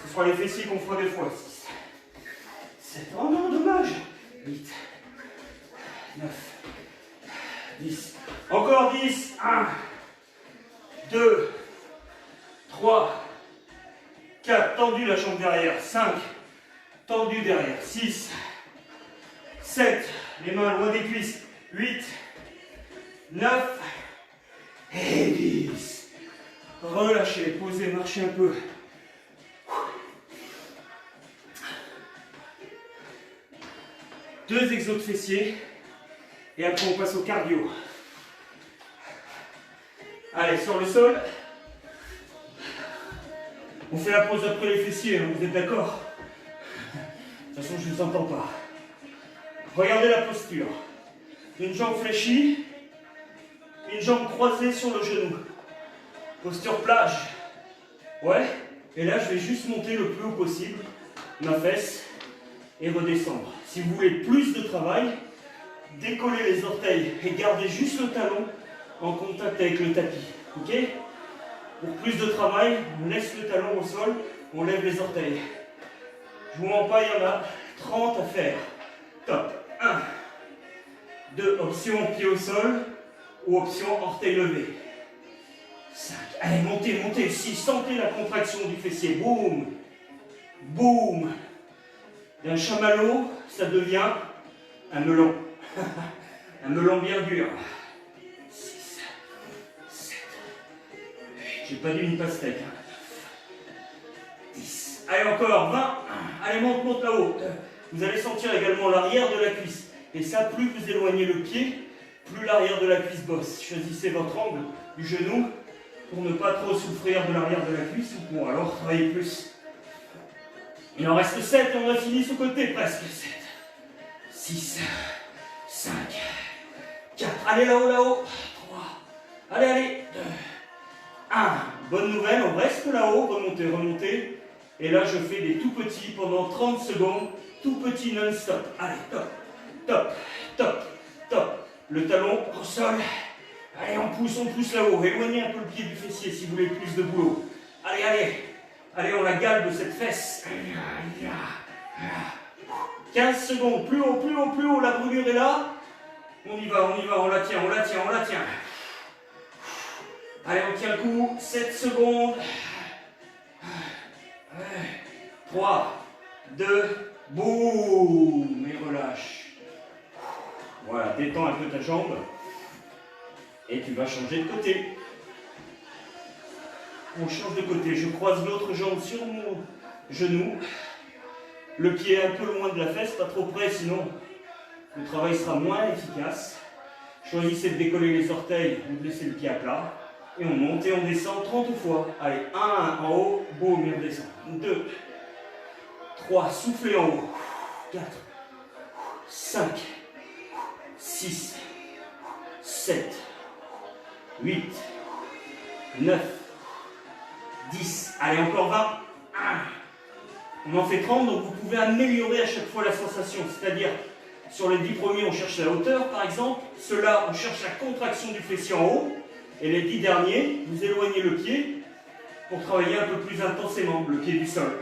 Ce sera les fessiers qu'on fera 2 fois. 6, 7, oh non, dommage. 8, 9, 10. Encore 10. 1, 2, 3, 4. Tendu la jambe derrière. 5. Tendu derrière. 6, 7. Les mains loin des cuisses. 8, 9 et 10. Relâchez, posez, marchez un peu. Deux exos de fessiers. Et après on passe au cardio. Allez, sur le sol. On fait la pause après les fessiers, hein, vous êtes d'accord? De toute façon, je ne vous entends pas. Regardez la posture. Une jambe fléchie, une jambe croisée sur le genou. Posture plage. Ouais. Et là, je vais juste monter le plus haut possible ma fesse et redescendre. Si vous voulez plus de travail, décollez les orteils et gardez juste le talon en contact avec le tapis. Ok? Pour plus de travail, on laisse le talon au sol, on lève les orteils. Je vous mens pas, il y en a 30 à faire. Top. 1, 2, option pied au sol ou option orteil levé. 5, allez, montez, montez. 6, sentez la contraction du fessier. Boum, boum. D'un chamallow, ça devient un melon. Un melon bien dur. 6, 7, 8, j'ai pas dit une pastèque. 10, allez encore, 20. Allez, monte, monte là-haut. Vous allez sentir également l'arrière de la cuisse. Et ça, plus vous éloignez le pied, plus l'arrière de la cuisse bosse. Choisissez votre angle du genou pour ne pas trop souffrir de l'arrière de la cuisse ou pour alors travailler plus. Il en reste 7 et on a fini ce côté presque. 7, 6, 5, 4. Allez là-haut, là-haut. 3. Allez, allez. 2, 1. Bonne nouvelle, on reste là-haut. Remontez, remontez. Et là, je fais des tout petits pendant 30 secondes. Tout petit non-stop. Allez, top, top, top, top. Le talon au sol. Allez, on pousse là-haut. Éloignez un peu le pied du fessier si vous voulez plus de boulot. Allez, allez. Allez, on la galbe cette fesse. 15 secondes. Plus haut, plus haut, plus haut. La brûlure est là. On y va, on y va. On la tient, on la tient, on la tient. Allez, on tient le coup. 7 secondes. 3, 2, boum. Et relâche. Voilà, détends un peu ta jambe. Et tu vas changer de côté. On change de côté. Je croise l'autre jambe sur mon genou. Le pied un peu loin de la fesse, pas trop près, sinon le travail sera moins efficace. Choisissez de décoller les orteils ou de laisser le pied à plat. Et on monte et on descend 30 fois. Allez, 1 en haut, boum, et on descend. 2, 3, soufflez en haut. 4, 5, 6, 7, 8, 9, 10. Allez, encore 20. 1. On en fait 30, donc vous pouvez améliorer à chaque fois la sensation. C'est-à-dire, sur les 10 premiers, on cherche la hauteur, par exemple. Ceux-là, on cherche la contraction du fessier en haut. Et les 10 derniers, vous éloignez le pied pour travailler un peu plus intensément le pied du sol.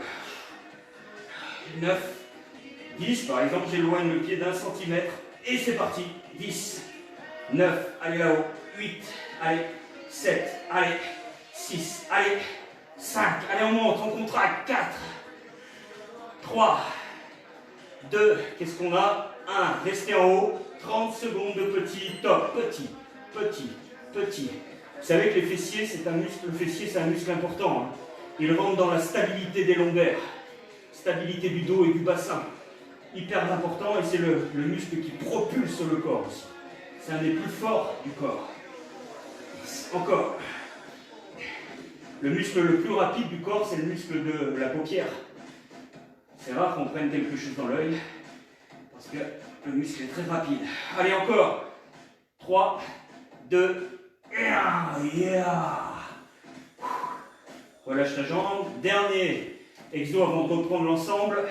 9, 10, par exemple, j'éloigne le pied d'1 centimètre. Et c'est parti. 10, 9, allez là-haut. 8, allez. 7, allez. 6, allez. 5, allez, on monte, on contracte. 4, 3, 2, qu'est-ce qu'on a? 1, restez en haut. 30 secondes de petit, top, petit, petit, petit. Vous savez que les fessiers, c'est un muscle, le fessier, c'est un muscle important. Hein. Il rentre dans la stabilité des lombaires, stabilité du dos et du bassin. Hyper important et c'est le muscle qui propulse le corps aussi. C'est un des plus forts du corps. Encore. Le muscle le plus rapide du corps, c'est le muscle de la paupière. C'est rare qu'on prenne quelque chose dans l'œil, parce que le muscle est très rapide. Allez, encore. 3, 2, 1. Yeah. Relâche ta jambe. Dernier exo avant de reprendre l'ensemble.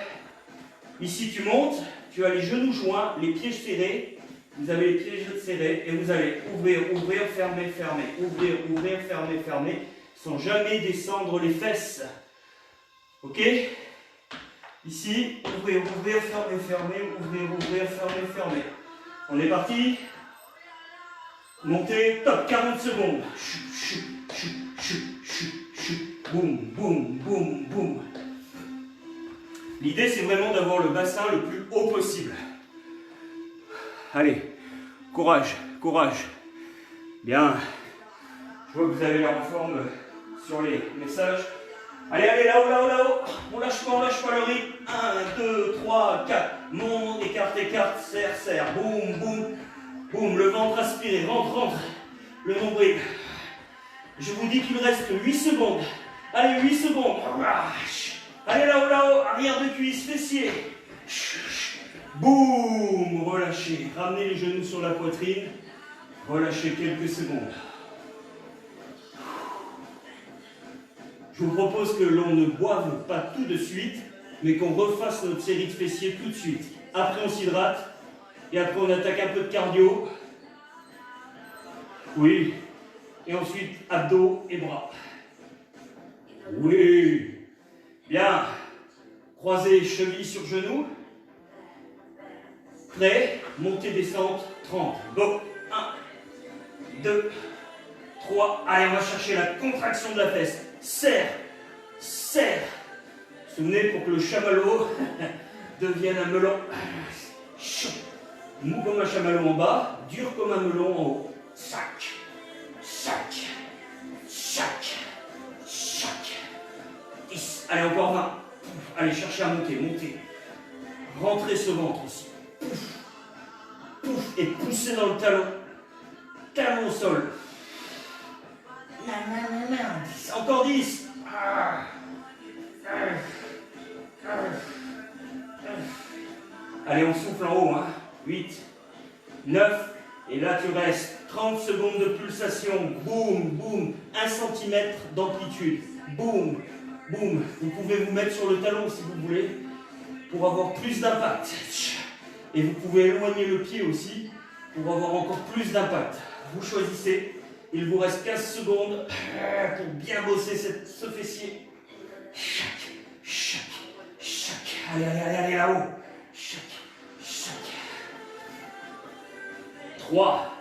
Ici, tu montes, tu as les genoux joints, les pieds serrés. Vous avez les pieds serrés et vous allez ouvrir, ouvrir, fermer, fermer. Ouvrir, ouvrir, fermer, fermer. Sans jamais descendre les fesses. Ok? Ici, ouvrir, ouvrir, fermer, fermer, ouvrir, ouvrir, fermer, fermer. On est parti. Montez, top, 40 secondes. Boum, boum, boum, boum. L'idée, c'est vraiment d'avoir le bassin le plus haut possible. Allez, courage, courage. Bien. Je vois que vous avez l'air en forme sur les messages. Allez, allez, là-haut, là-haut, là-haut. On lâche pas le rythme. 1, 2, 3, 4. Monte, écarte, écarte, serre, serre. Boum, boum, boum. Le ventre aspiré, rentre, rentre. Le nombril. Je vous dis qu'il reste 8 secondes. Allez, 8 secondes. Allez, là-haut, là-haut. Arrière de cuisse, fessier. Boum. Relâchez. Ramenez les genoux sur la poitrine. Relâchez quelques secondes. Je vous propose que l'on ne boive pas tout de suite, mais qu'on refasse notre série de fessiers tout de suite. Après, on s'hydrate, et après, on attaque un peu de cardio. Oui. Et ensuite, abdos et bras. Oui. Bien. Croisez cheville sur genou. Prêt. Montée, descente, 30. Go. 1, 2, 3. Allez, on va chercher la contraction de la fesse. Serre, serre. Souvenez pour que le chamallow devienne un melon. Mou comme un chamallow en bas, dur comme un melon en haut. Sac, sac, sac, sac. 10. Allez, encore 20. Allez, cherchez à monter, monter. Rentrez ce ventre ici. Pouf, pouf, et poussez dans le talon. Talon au sol. Encore 10. Allez, on souffle en haut. 8, 9. Et là, tu restes 30 secondes de pulsation. Boum, boum. 1 cm d'amplitude. Boum, boum. Vous pouvez vous mettre sur le talon si vous voulez pour avoir plus d'impact. Et vous pouvez éloigner le pied aussi pour avoir encore plus d'impact. Vous choisissez. Il vous reste 15 secondes pour bien bosser ce fessier. Chac, chac, chac. Allez, allez, allez, allez là-haut. Chac, chac. 3,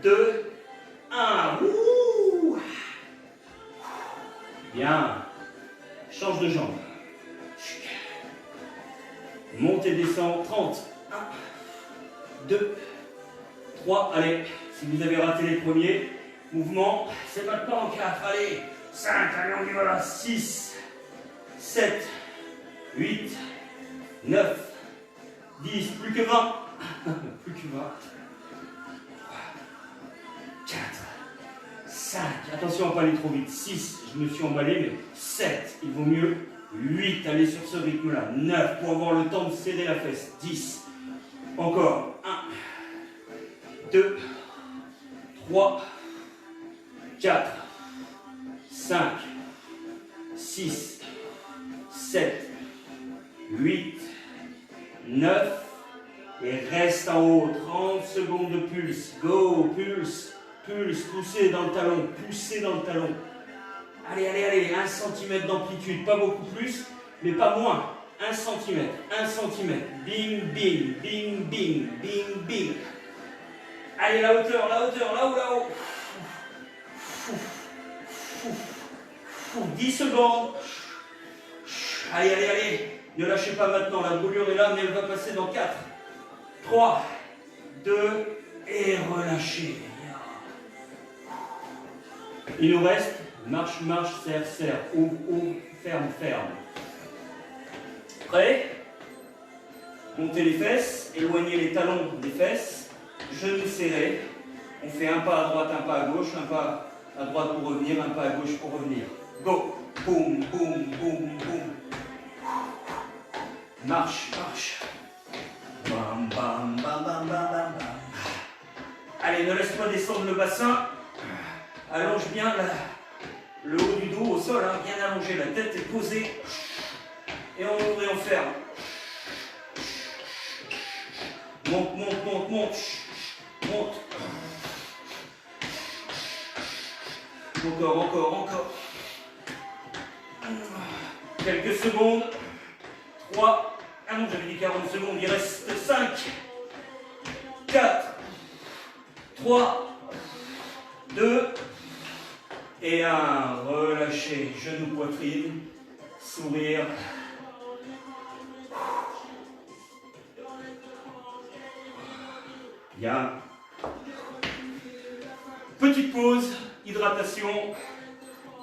2, 1. Ouh. Bien. Change de jambe. Monte et descend. 30. 1, 2, 3. Allez, si vous avez raté les premiers, mouvement, c'est maintenant 4, allez, 5, allez on y va là, 6, 7, 8, 9, 10, plus que 20, plus que 20, 4, 5, attention à ne pas aller trop vite, 6, je me suis emballé, mais 7, il vaut mieux, 8, allez sur ce rythme-là, 9, pour avoir le temps de serrer la fesse, 10, encore, 1, 2, 3, 4, 5, 6, 7, 8, 9, et reste en haut, 30 secondes de pulse, go, pulse, pulse, poussez dans le talon, poussez dans le talon. Allez, allez, allez, 1 cm d'amplitude, pas beaucoup plus, mais pas moins, 1 cm, 1 cm, bing, bing, bing, bing, bing, bing. Allez, la hauteur, là-haut, là-haut. 10 secondes. Allez, allez, allez. Ne lâchez pas maintenant. La brûlure est là, mais elle va passer dans 4, 3, 2, et relâchez. Il nous reste marche, marche, serre, serre. Ouvre, ouvre, ferme, ferme. Prêt? Montez les fesses, éloignez les talons des fesses. Genoux serrés, on fait un pas à droite, un pas à gauche, un pas à droite pour revenir, un pas à gauche pour revenir. Go! Boum, boum, boum, boum. Marche, marche. Bam, bam, bam, bam, bam, bam, bam. Allez, ne laisse pas descendre le bassin. Allonge bien le haut du dos au sol, bien allongé, la tête est posée. Et on ouvre et on ferme. Monte, monte, monte, monte. Monte. Encore, encore, encore. Quelques secondes. 3. Ah non, j'avais dit 40 secondes. Il reste 5. 4. 3. 2. Et 1. Relâchez. Genou, poitrine. Sourire. Bien. Petite pause. Hydratation.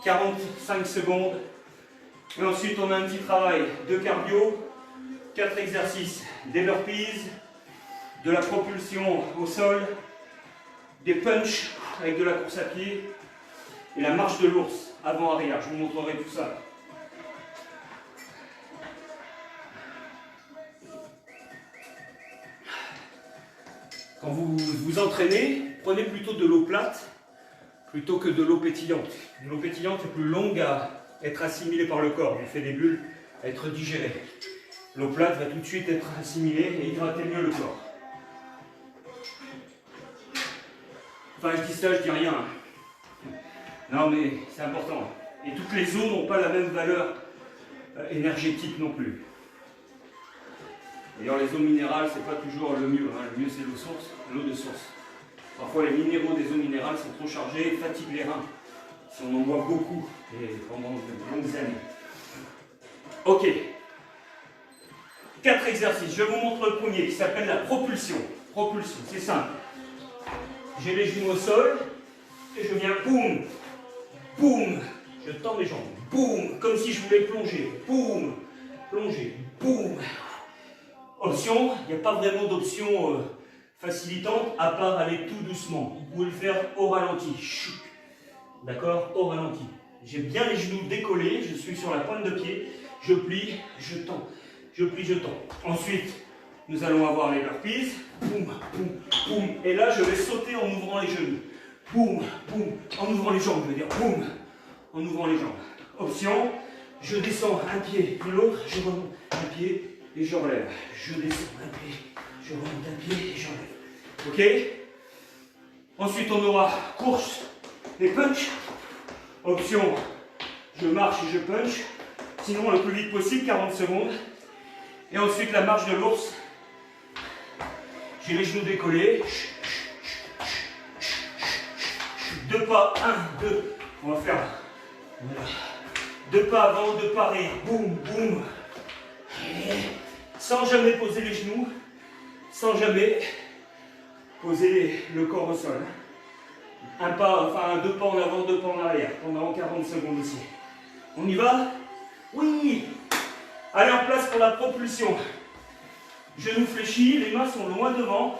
45 secondes. Et ensuite, on a un petit travail de cardio. 4 exercices. Des burpees. De la propulsion au sol. Des punches avec de la course à pied. Et la marche de l'ours, avant-arrière. Je vous montrerai tout ça. Quand vous vous entraînez, prenez plutôt de l'eau plate plutôt que de l'eau pétillante. L'eau pétillante est plus longue à être assimilée par le corps, du fait des bulles, à être digérée. L'eau plate va tout de suite être assimilée et hydrater mieux le corps. Enfin, je dis ça, je dis rien. Non, mais c'est important. Et toutes les eaux n'ont pas la même valeur énergétique non plus. D'ailleurs, les eaux minérales, c'est pas toujours le mieux. Hein. Le mieux, c'est l'eau de source. Parfois, les minéraux des eaux minérales sont trop chargés et fatiguent les reins. Si on en boit beaucoup et pendant de longues années. Ok. 4 exercices. Je vous montre le premier qui s'appelle la propulsion. Propulsion, c'est simple. J'ai les genoux au sol et je viens, boum, boum. Je tends mes jambes, boum, comme si je voulais plonger, boum, plonger, boum. Option, il n'y a pas vraiment d'option facilitante à part aller tout doucement. Vous pouvez le faire au ralenti. D'accord? Au ralenti. J'ai bien les genoux décollés, je suis sur la pointe de pied, je plie, je tends, je plie, je tends. Ensuite, nous allons avoir les burpees, boum, boum, boum. Et là, je vais sauter en ouvrant les genoux. Boum, boum, en ouvrant les jambes, je veux dire boum, en ouvrant les jambes. Option, je descends un pied puis l'autre, je remonte un pied et je relève. Je descends un pied, je remonte un pied et j'enlève. Ok? Ensuite, on aura course et punch. Option, je marche et je punch. Sinon, le plus vite possible, 40 secondes. Et ensuite, la marche de l'ours. J'ai les genoux décollés. 2 pas, 1, 2. On va faire 2 pas avant, 2 pas arrière. Boum, boum. Sans jamais poser les genoux, sans jamais poser le corps au sol. Un pas, enfin 2 pas en avant, 2 pas en arrière, pendant 40 secondes aussi. On y va? Oui! Allez, en place pour la propulsion. Genoux fléchis, les mains sont loin devant.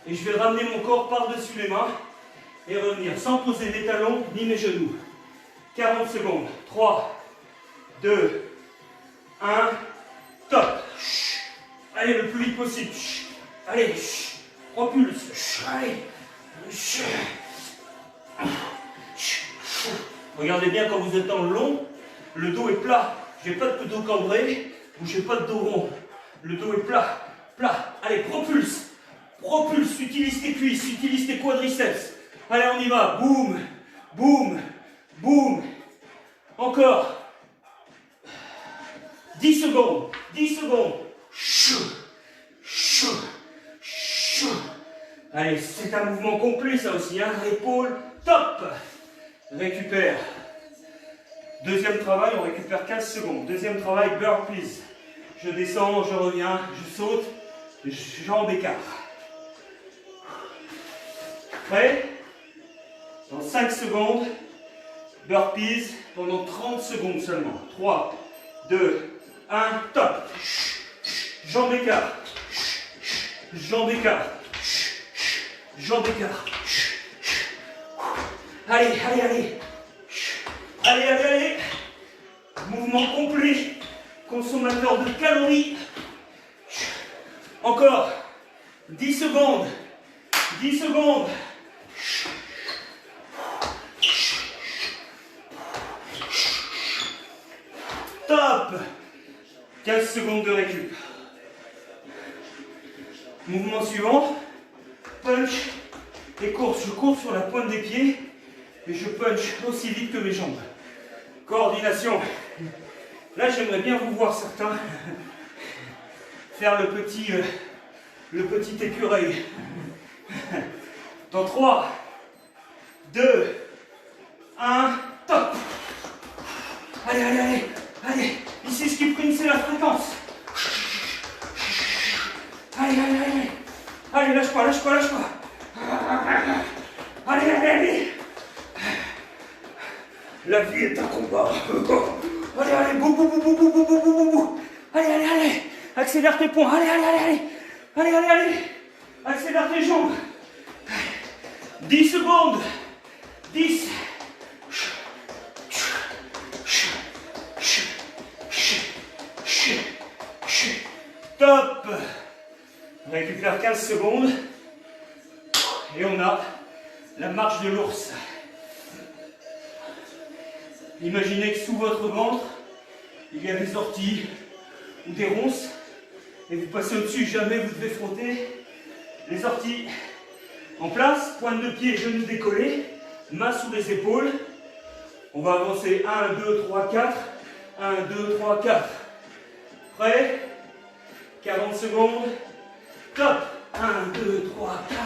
Et je vais ramener mon corps par-dessus les mains et revenir sans poser mes talons ni mes genoux. 40 secondes. 3, 2, 1, top. Allez, le plus vite possible. Allez, propulse. Allez. Regardez bien quand vous êtes dans le long, le dos est plat. J'ai pas de dos cambré ou j'ai pas de dos rond. Le dos est plat, plat. Allez, propulse. Propulse, utilise tes cuisses, utilise tes quadriceps. Allez, on y va. Boum, boum, boum. Encore. 10 secondes, 10 secondes. Allez, c'est un mouvement complet ça aussi, hein. Épaule, top. Récupère. Deuxième travail, on récupère 15 secondes. Deuxième travail, burpees. Je descends, je reviens, je saute, jambes écart. Prêt? Dans 5 secondes, burpees pendant 30 secondes seulement. 3, 2, 1, top. Jambes écart. Jambes écart. Jambes écart. Allez, allez, allez. Allez, allez, allez. Mouvement complet. Consommateur de calories. Encore. 10 secondes. 10 secondes. Top. 15 secondes de récup. Mouvement suivant. Punch et course. Je cours sur la pointe des pieds et je punch aussi vite que mes jambes. Coordination. Là, j'aimerais bien vous voir certains faire le petit écureuil. Dans 3, 2, 1, top. Allez, allez, allez, allez. Ici, ce qui prime, c'est la fréquence. Allez, allez, allez. Allez, lâche pas, lâche pas, lâche pas. Allez, allez, allez. La vie est un combat. Allez, allez, bou, bou, bou, bou, bou, bou, bou, bou, bou. Allez, allez, allez. Accélère tes poings. Allez, allez, allez, allez. Allez, allez, allez. Accélère tes jambes. 10 secondes. 10. Top. On récupère 15 secondes. Et on a la marche de l'ours. Imaginez que sous votre ventre, il y a des orties ou des ronces. Et vous passez au-dessus, jamais vous devez frotter. Les orties en place, pointe de pied, genoux décollés, mains sous les épaules. On va avancer 1, 2, 3, 4. 1, 2, 3, 4. Prêt? 40 secondes. Top. 1, 2, 3, 4.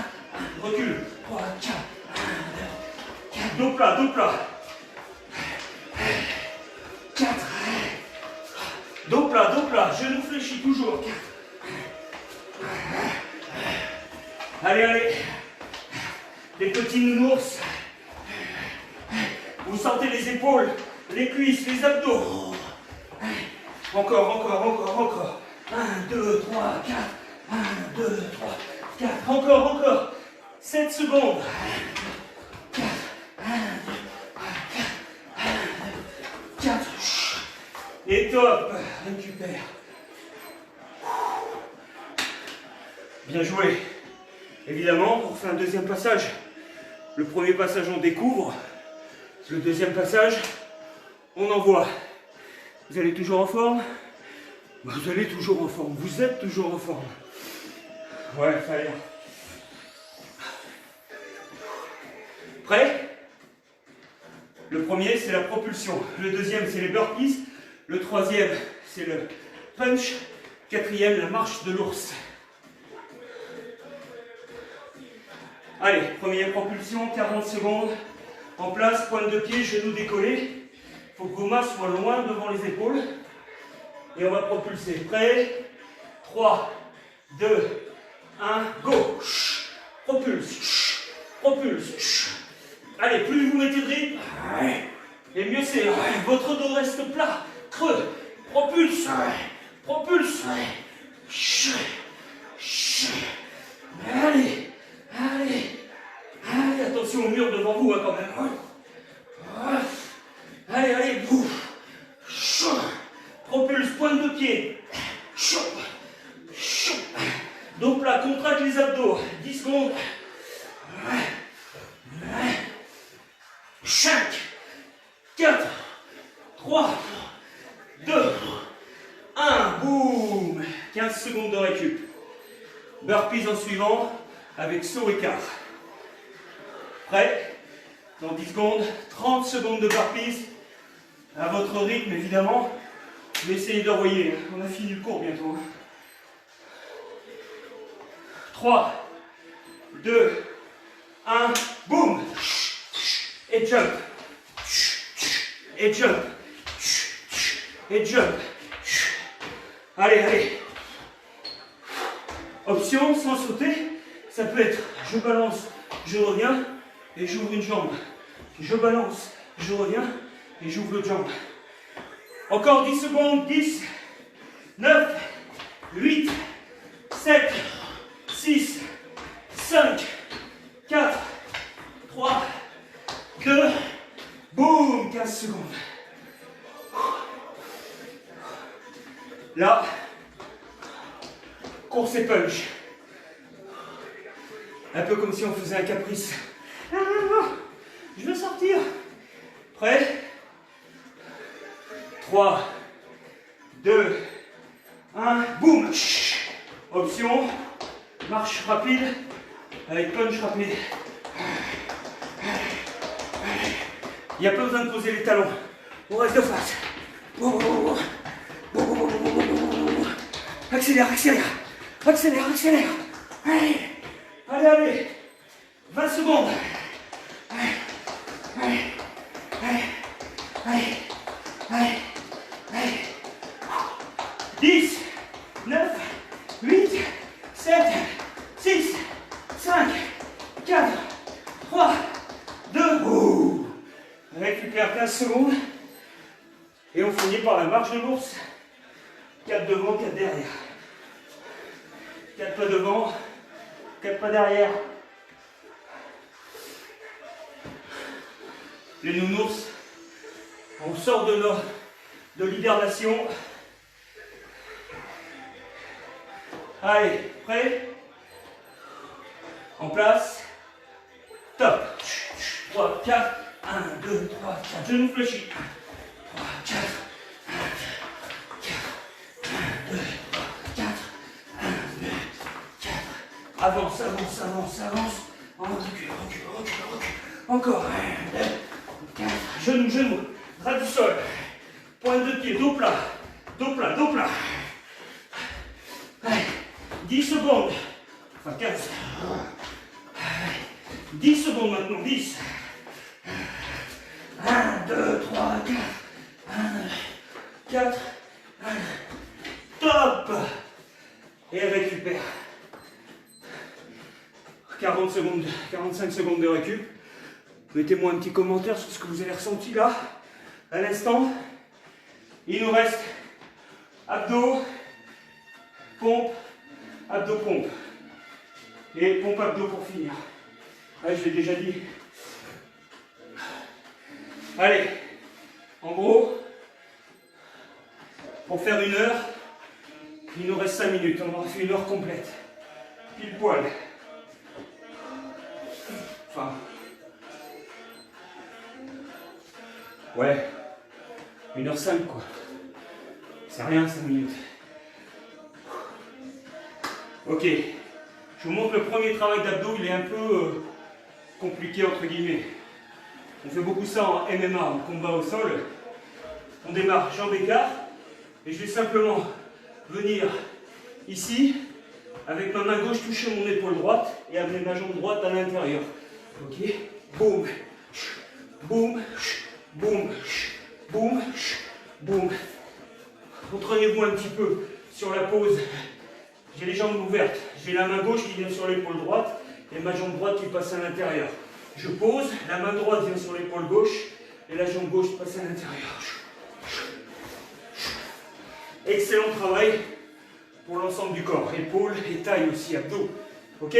1, recule. 3, 4. 1, 2, 4. Dos plat, dos plat. 4. Dos plat, genoux fléchis toujours. 4. Allez, allez. Les petits nounours. Vous sentez les épaules, les cuisses, les abdos. Encore, encore, encore, encore. 1, 2, 3, 4. 1, 2, 3, 4. Encore, encore. 7 secondes. 4. 1, 2, 4. 1, 2, 4. Et top. Récupère. Bien joué. Évidemment, on refait un deuxième passage. Le premier passage, on découvre. Le deuxième passage, on envoie. Vous allez toujours en forme? Vous allez toujours en forme. Vous êtes toujours en forme. Ouais, ça a l'air. Prêt? Le premier, c'est la propulsion. Le deuxième, c'est les burpees. Le troisième, c'est le punch. Quatrième, la marche de l'ours. Allez, première propulsion, 40 secondes. En place, pointe de pied, genoux décollés. Il faut que vos mains soient loin devant les épaules. Et on va propulser. Prêt? 3, 2, 1, go. Propulse. Propulse. Allez, plus vous mettez de rythme, et mieux c'est. Votre dos reste plat, creux. Propulse. Propulse. Allez. Allez. Allez, attention au mur devant vous, hein, quand même. Allez, allez, bouffe. Propulse, pointe de pied. Dos plat, contracte les abdos. 10 secondes. 5, 4, 3, 2, 1. Boum. 15 secondes de récup. Burpees en suivant avec saut écart. Prêt? Dans 10 secondes, 30 secondes de burpees. À votre rythme, évidemment. Mais essayez d'envoyer. On a fini le cours bientôt. 3, 2, 1. Boum. Et jump. Et jump. Et jump. Allez, allez. Option sans sauter. Ça peut être je balance, je reviens et j'ouvre une jambe. Je balance, je reviens et j'ouvre l'autre jambe. Encore 10 secondes. 10, 9, 8, 7, 6, 5, 4, 3, 2, boum, 15 secondes. Là, course et punch. Un peu comme si on faisait un caprice. Ah, je veux sortir. Prêt? 3, 2, 1, boum. Option, marche rapide avec punch rapide. Il n'y a pas besoin de poser les talons. On reste de face. Oh, oh, oh. Accélère, accélère. Accélère, accélère. Allez, allez, allez. 20 secondes. Allez, allez, allez, allez, allez, allez. 10, 9, 8, 7, 6, 5, 4, 3, 2. Ouh. Récupère 15 secondes. Et on finit par la marche de l'ours. 4 devant, 4 derrière. 4 pas devant, 4 pas derrière. Les nounours, on sort de l'hibernation. Allez, prêt? En place. Top. 3, 4. 1, 2, 3, 4. Genoux fléchis. 3, 4. 1, 2, 3, 4. 1, 2, 4. Avance, avance, avance, avance. Recule, recule, recule, recule. Encore. 1, 2, 4. Genoux, genoux. Ras du sol. Pointe de pied, dos plat. Dos plat, dos plat. Allez. 10 secondes. Enfin 15. 10 secondes maintenant. 10. 1, 2, 3, 4. 1, 4. 1. Top. Et récupère. 40 secondes, 45 secondes de récup. Mettez-moi un petit commentaire sur ce que vous avez ressenti là. À l'instant. Il nous reste abdos, pompe, abdos, pompe. Et pompe, abdos pour finir. Allez, je l'ai déjà dit. Allez, en gros, pour faire 1 heure, il nous reste 5 minutes. On aura fait 1 heure complète. Pile poil. Enfin. Ouais. 1h05 quoi. C'est rien 5 minutes. Ok. Je vous montre le premier travail d'abdos. Il est un peu compliqué entre guillemets. On fait beaucoup ça en MMA, en combat au sol. On démarre jambes écart. Et je vais simplement venir ici. Avec ma main gauche toucher mon épaule droite. Et amener ma jambe droite à l'intérieur. Ok. Boum. Boum. Boum. Boum. Boum. Entraînez-vous un petit peu sur la pose. J'ai les jambes ouvertes. J'ai la main gauche qui vient sur l'épaule droite et ma jambe droite qui passe à l'intérieur. Je pose, la main droite vient sur l'épaule gauche et la jambe gauche passe à l'intérieur. Excellent travail pour l'ensemble du corps. Épaules et taille aussi, abdos. Ok?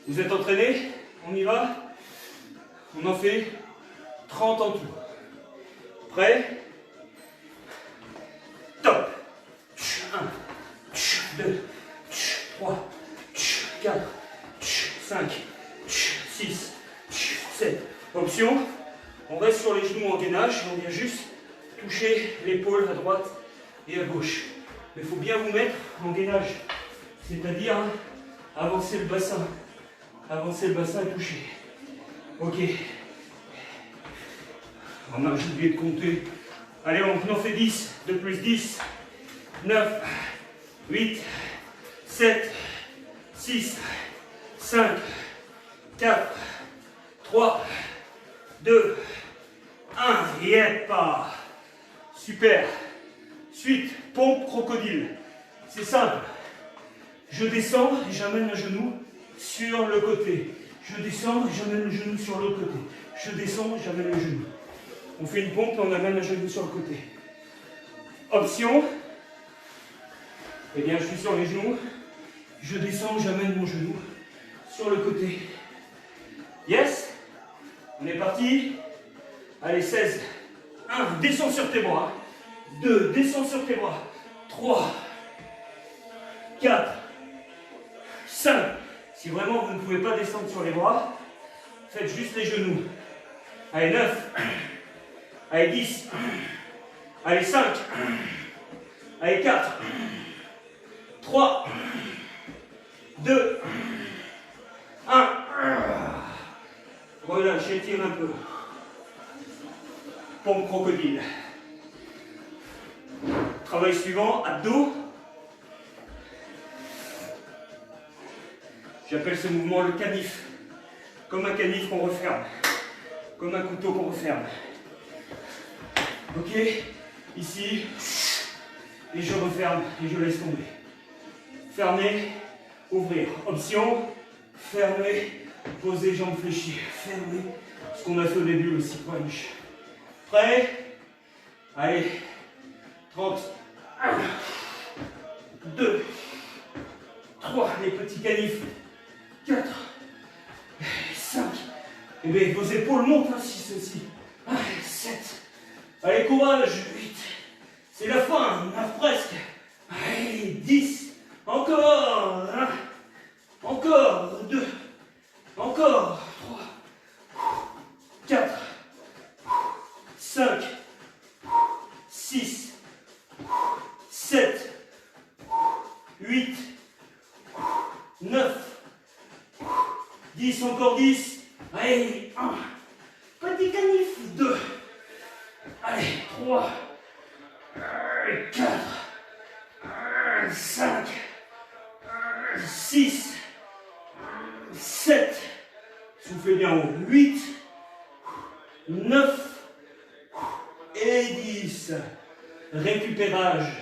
Vous êtes entraînés? On y va? On en fait 30 en tout. Prêt? Top. 1, 2, 3, 4, 5, 6, 7. Option, on reste sur les genoux en gainage, on vient juste toucher l'épaule à droite et à gauche. Mais il faut bien vous mettre en gainage, c'est-à-dire avancer le bassin et toucher. Ok. On a oublié de compter. Allez, on en fait 10, 2 plus 10, 9, 8, 7, 6, 5, 4, 3, 2, 1. Yep. Super. Suite, pompe crocodile. C'est simple. Je descends et j'amène un genou sur le côté. Je descends et j'amène le genou sur l'autre côté. Je descends et j'amène le genou. On fait une pompe et on amène un genou sur le côté. Option. Eh bien, je suis sur les genoux. Je descends, j'amène mon genou sur le côté. Yes? On est parti. Allez, 16. 1, descends sur tes bras. 2, descends sur tes bras. 3, 4, 5. Si vraiment vous ne pouvez pas descendre sur les bras, faites juste les genoux. Allez, 9. Allez, 10. Allez, 5. Allez, 4. 3. 2. 1. Relâche, étire un peu. Pompe crocodile. Travail suivant, abdos. J'appelle ce mouvement le canif. Comme un canif qu'on referme. Comme un couteau qu'on referme. Ok? Ici. Et je referme et je laisse tomber. Fermer, ouvrir. Option, fermer, poser, jambes fléchies. Fermer. Ce qu'on a fait au début, le sit crunch. Prêt? Allez. 30. 1, 2, 3. Les petits canifs. 4, 5. Et bien, vos épaules montent, hein, 6 aussi. 7. Allez, courage. 8. C'est la fin, 9 presque. Allez, 10. Encore. 1. Encore. 2. Encore. 3. 4. 5. 6. 7. 8. 9. 10. Encore 10. Allez, 1. Petit canif. 2. Allez, 3. 4, 5, 6, 7, soufflez bien haut, 8, 9 et 10. Récupérage.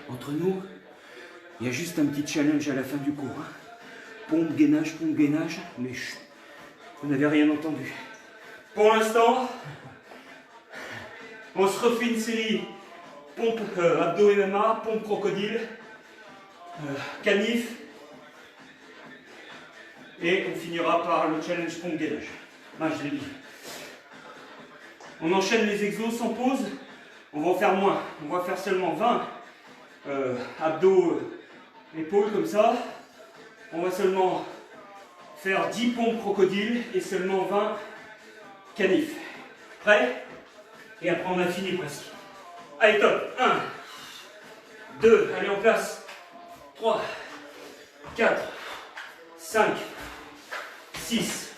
Entre nous, il y a juste un petit challenge à la fin du cours. Pompe, gainage, mais chut. Vous n'avez rien entendu. Pour l'instant, on se refait une série pompe abdos MMA, pompe crocodile, canif, et on finira par le challenge pompe gainage. Ah, je l'ai dit. On enchaîne les exos sans pause. On va en faire moins. On va faire seulement 20 abdos, épaules comme ça. On va seulement faire 10 pompes crocodile et seulement 20 canifs. Prêt? Et après on a fini presque. Allez, top. 1, 2, allez en place. 3, 4, 5, 6,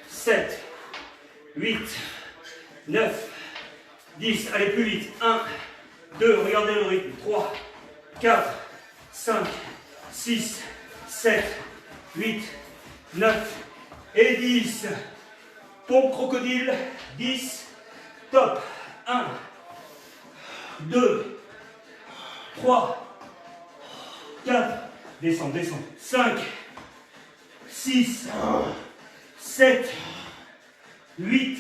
7, 8, 9, 10. Allez, plus vite. 1, 2, regardez le rythme. 3, 4, 5, 6, 7, 8, 9 et 10. Pompe crocodile, 10. Top. 1, 2, 3, 4. Descends, descends. 5, 6, 7, 8,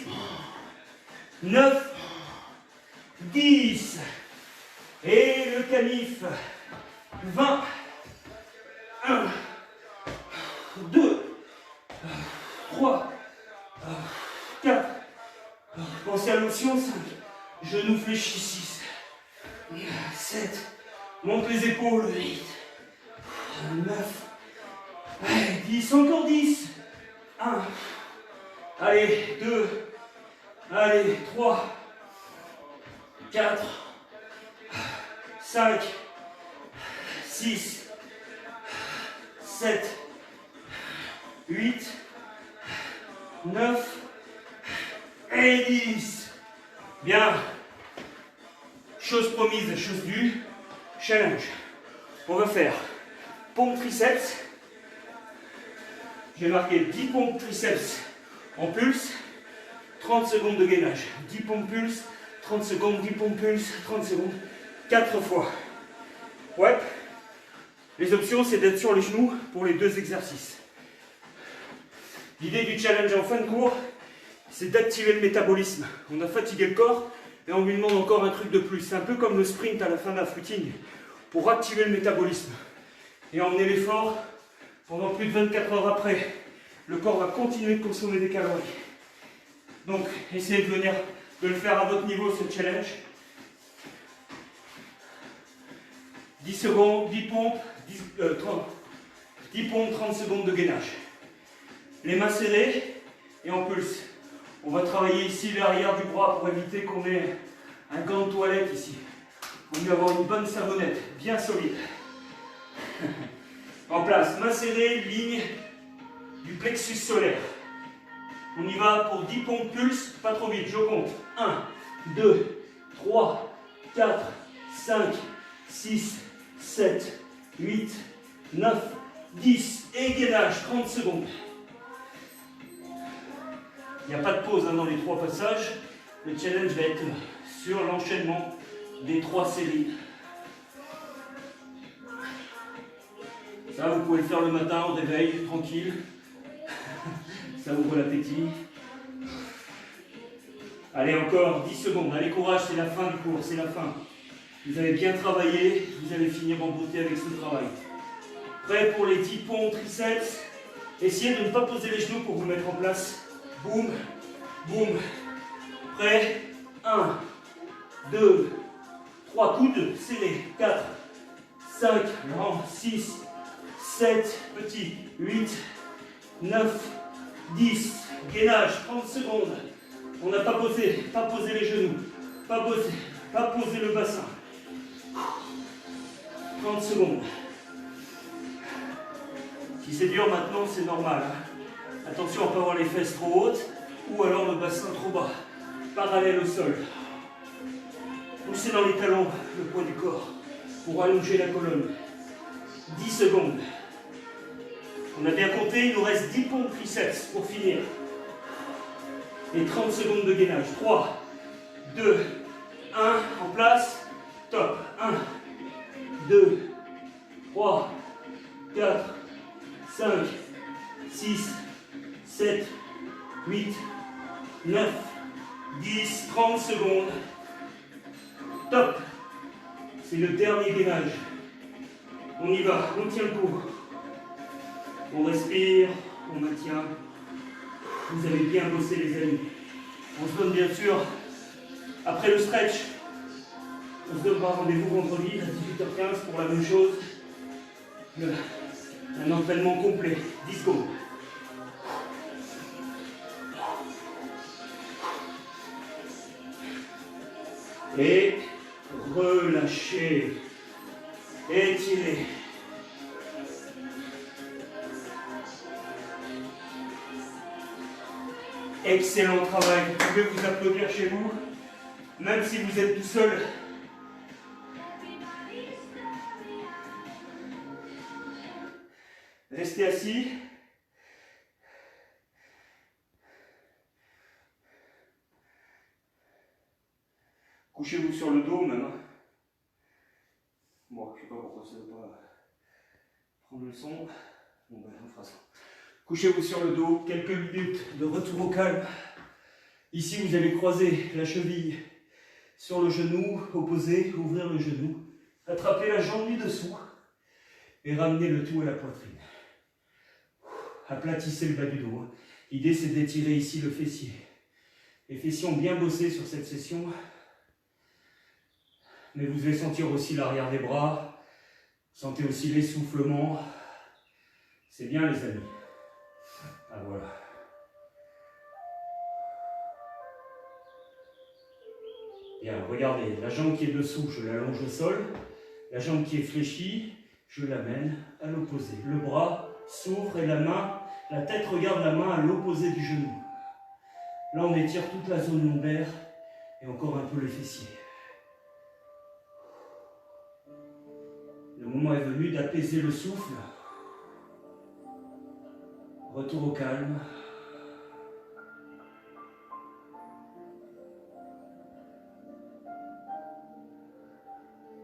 9, 10. Et le canif. 20. 1, 2, 3, 4. Pensez à l'option 5. Genoux fléchis 6. 7. Monte les épaules 8. 9. 10. Encore 10. 1. Allez, 2. Allez, 3. 4. 5. 6. 7. 8, 9 et 10. Bien. Chose promise, chose due. Challenge. On va faire pompe triceps. J'ai marqué 10 pompes triceps en pulse. 30 secondes de gainage. 10 pompes pulse. 30 secondes, 10 pompes pulse. 30 secondes. 4 fois. Ouais. Les options, c'est d'être sur les genoux pour les 2 exercices. L'idée du challenge en fin de cours, c'est d'activer le métabolisme. On a fatigué le corps et on lui demande encore un truc de plus. C'est un peu comme le sprint à la fin d'un footing, pour activer le métabolisme et emmener l'effort pendant plus de 24 heures après. Le corps va continuer de consommer des calories. Donc, essayez de le faire à votre niveau, ce challenge. 10 secondes, 10 pompes, 10 pompes, 30 secondes de gainage. Les mains serrées et en pulse. On va travailler ici l'arrière du bras pour éviter qu'on ait un gant de toilette ici. On va avoir une bonne savonnette, bien solide. En place, mains serrées, ligne du plexus solaire. On y va pour 10 pompes pulse, pas trop vite, je compte. 1, 2, 3, 4, 5, 6, 7, 8, 9, 10. Et gainage, 30 secondes. Il n'y a pas de pause dans les 3 passages. Le challenge va être sur l'enchaînement des 3 séries. Ça, vous pouvez le faire le matin au réveil, tranquille. Ça ouvre l'appétit. Allez, encore 10 secondes. Allez, courage, c'est la fin du cours, c'est la fin. Vous avez bien travaillé, vous allez finir en beauté avec ce travail. Prêt pour les 10 pompes, triceps. Essayez de ne pas poser les genoux pour vous mettre en place. Boum, boum. Prêt. 1, 2, 3 coudes, serrés. 4, 5, grand, 6, 7, petit, 8, 9, 10. Gainage, 30 secondes. On n'a pas posé les genoux, pas poser le bassin. 30 secondes. Si c'est dur maintenant, c'est normal. Attention à ne pas avoir les fesses trop hautes ou alors le bassin trop bas. Parallèle au sol. Poussez dans les talons le poids du corps pour allonger la colonne. 10 secondes. On a bien compté, il nous reste 10 pompes triceps pour finir. Et 30 secondes de gainage. 3, 2, 1, en place. Top. 1, 2, 3, 4, 5, 6, 7, 8, 9, 10, 30 secondes. Top. C'est le dernier gainage. On y va, on tient le coup. On respire, on maintient. Vous avez bien bossé les amis. On se donne bien sûr, après le stretch, on se donnera rendez-vous vendredi à 18h15 pour la même chose. Un entraînement complet, 10 secondes. Et relâchez, étirez. Excellent travail, vous pouvez vous applaudir chez vous, même si vous êtes tout seul. Restez assis. Couchez-vous sur le dos même. Bon, je ne sais pas pourquoi ça ne veut pas prendre le son. Bon ben, on fera ça. Couchez-vous sur le dos, quelques minutes de retour au calme. Ici, vous allez croiser la cheville sur le genou opposé, ouvrir le genou, attraper la jambe du dessous et ramener le tout à la poitrine. Aplatissez le bas du dos. L'idée, c'est d'étirer ici le fessier. Les fessiers ont bien bossé sur cette session, mais vous allez sentir aussi l'arrière des bras, sentez aussi l'essoufflement. C'est bien, les amis. Ah voilà. Bien, regardez, la jambe qui est dessous, je l'allonge au sol. La jambe qui est fléchie, je l'amène à l'opposé. Le bras s'ouvre et la tête regarde la main à l'opposé du genou. Là, on étire toute la zone lombaire et encore un peu les fessiers. Le moment est venu d'apaiser le souffle. Retour au calme.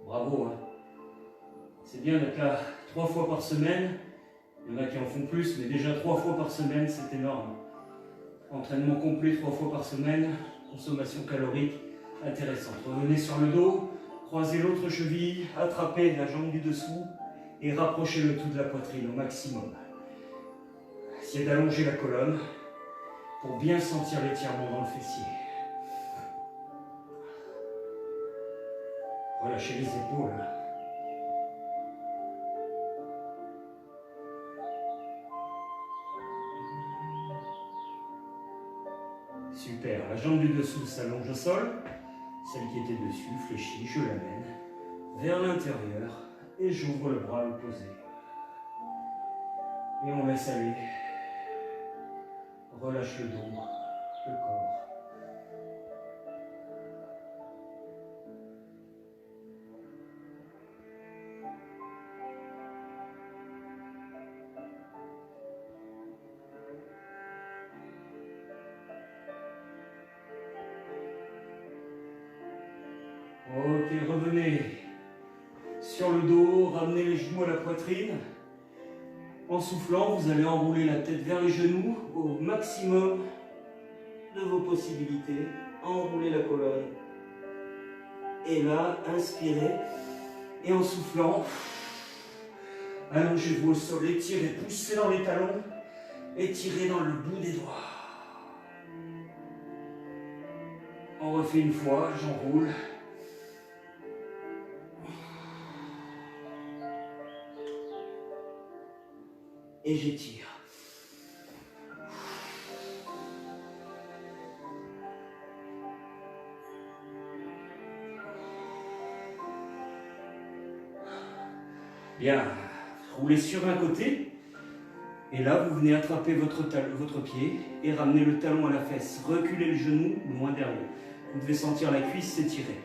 Bravo, hein. C'est bien d'être là 3 fois par semaine. Il y en a qui en font plus, mais déjà 3 fois par semaine, c'est énorme. Entraînement complet 3 fois par semaine, consommation calorique intéressante. Revenez sur le dos, croisez l'autre cheville, attrapez la jambe du dessous et rapprochez le tout de la poitrine au maximum. Essayez d'allonger la colonne pour bien sentir l'étirement dans le fessier. Relâchez les épaules. Super, la jambe du dessous s'allonge au sol. Celle qui était dessus, fléchie, je l'amène vers l'intérieur et j'ouvre le bras opposé. Et on laisse aller. Relâche le dos, le corps. revenez sur le dos, ramenez les genoux à la poitrine. En soufflant, vous allez enrouler la tête vers les genoux au maximum de vos possibilités. Enroulez la colonne. Et là, inspirez. Et en soufflant, allongez-vous au sol, étirez, poussez dans les talons, étirez dans le bout des doigts. On refait une fois, j'enroule. Et j'étire. Bien, roulez sur un côté. Et là, vous venez attraper votre pied et ramener le talon à la fesse. Reculez le genou loin derrière. Vous devez sentir la cuisse s'étirer.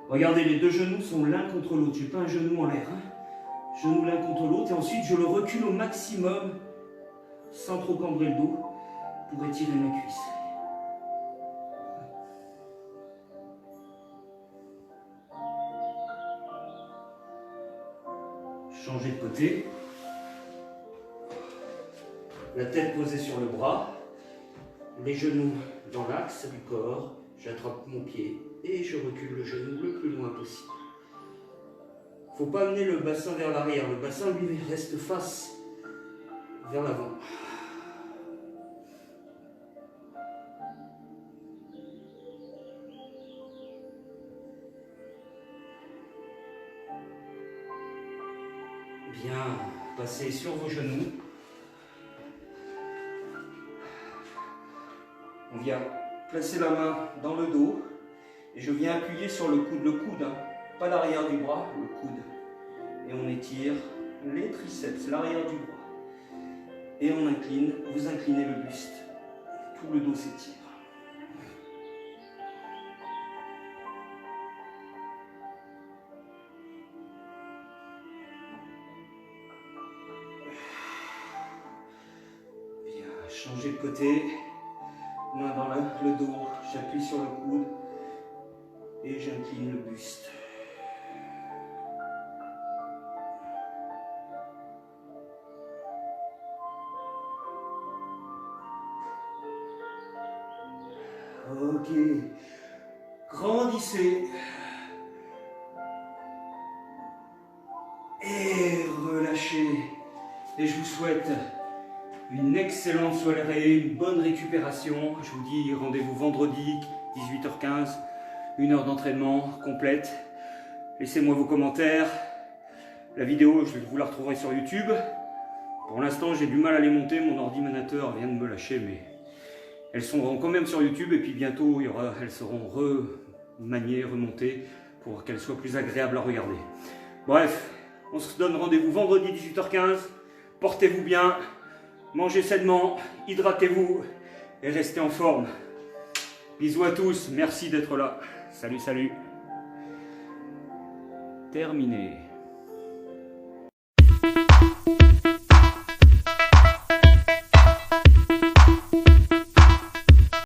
Regardez, les deux genoux sont l'un contre l'autre. Je n'ai pas un genou en l'air. Genou l'un contre l'autre. Et ensuite, je le recule au maximum, sans trop cambrer le dos, pour étirer ma cuisse. Changez de côté. La tête posée sur le bras. Les genoux dans l'axe du corps. J'attrape mon pied et je recule le genou le plus loin possible. Il ne faut pas amener le bassin vers l'arrière. Le bassin, lui, reste face vers l'avant. Bien, passez sur vos genoux. On vient placer la main dans le dos et je viens appuyer sur le coude, hein, pas l'arrière du bras, le coude. Et on étire les triceps, l'arrière du bras. Et on incline, vous inclinez le buste. Tout le dos s'étire. Bien, changez de côté. Main dans le dos, j'appuie sur le coude et j'incline le buste. Ok, grandissez et relâchez. Et je vous souhaite une excellente soirée, une bonne récupération. Je vous dis rendez-vous vendredi, 18h15, 1 heure d'entraînement complète. Laissez-moi vos commentaires. La vidéo, vous la retrouverez sur YouTube. Pour l'instant, j'ai du mal à les monter. Mon ordinateur vient de me lâcher, mais elles sont quand même sur YouTube. Et puis bientôt, elles seront remaniées, remontées pour qu'elles soient plus agréables à regarder. Bref, on se donne rendez-vous vendredi, 18h15. Portez-vous bien. Mangez sainement, hydratez-vous et restez en forme. Bisous à tous, merci d'être là. Salut, salut. Terminé.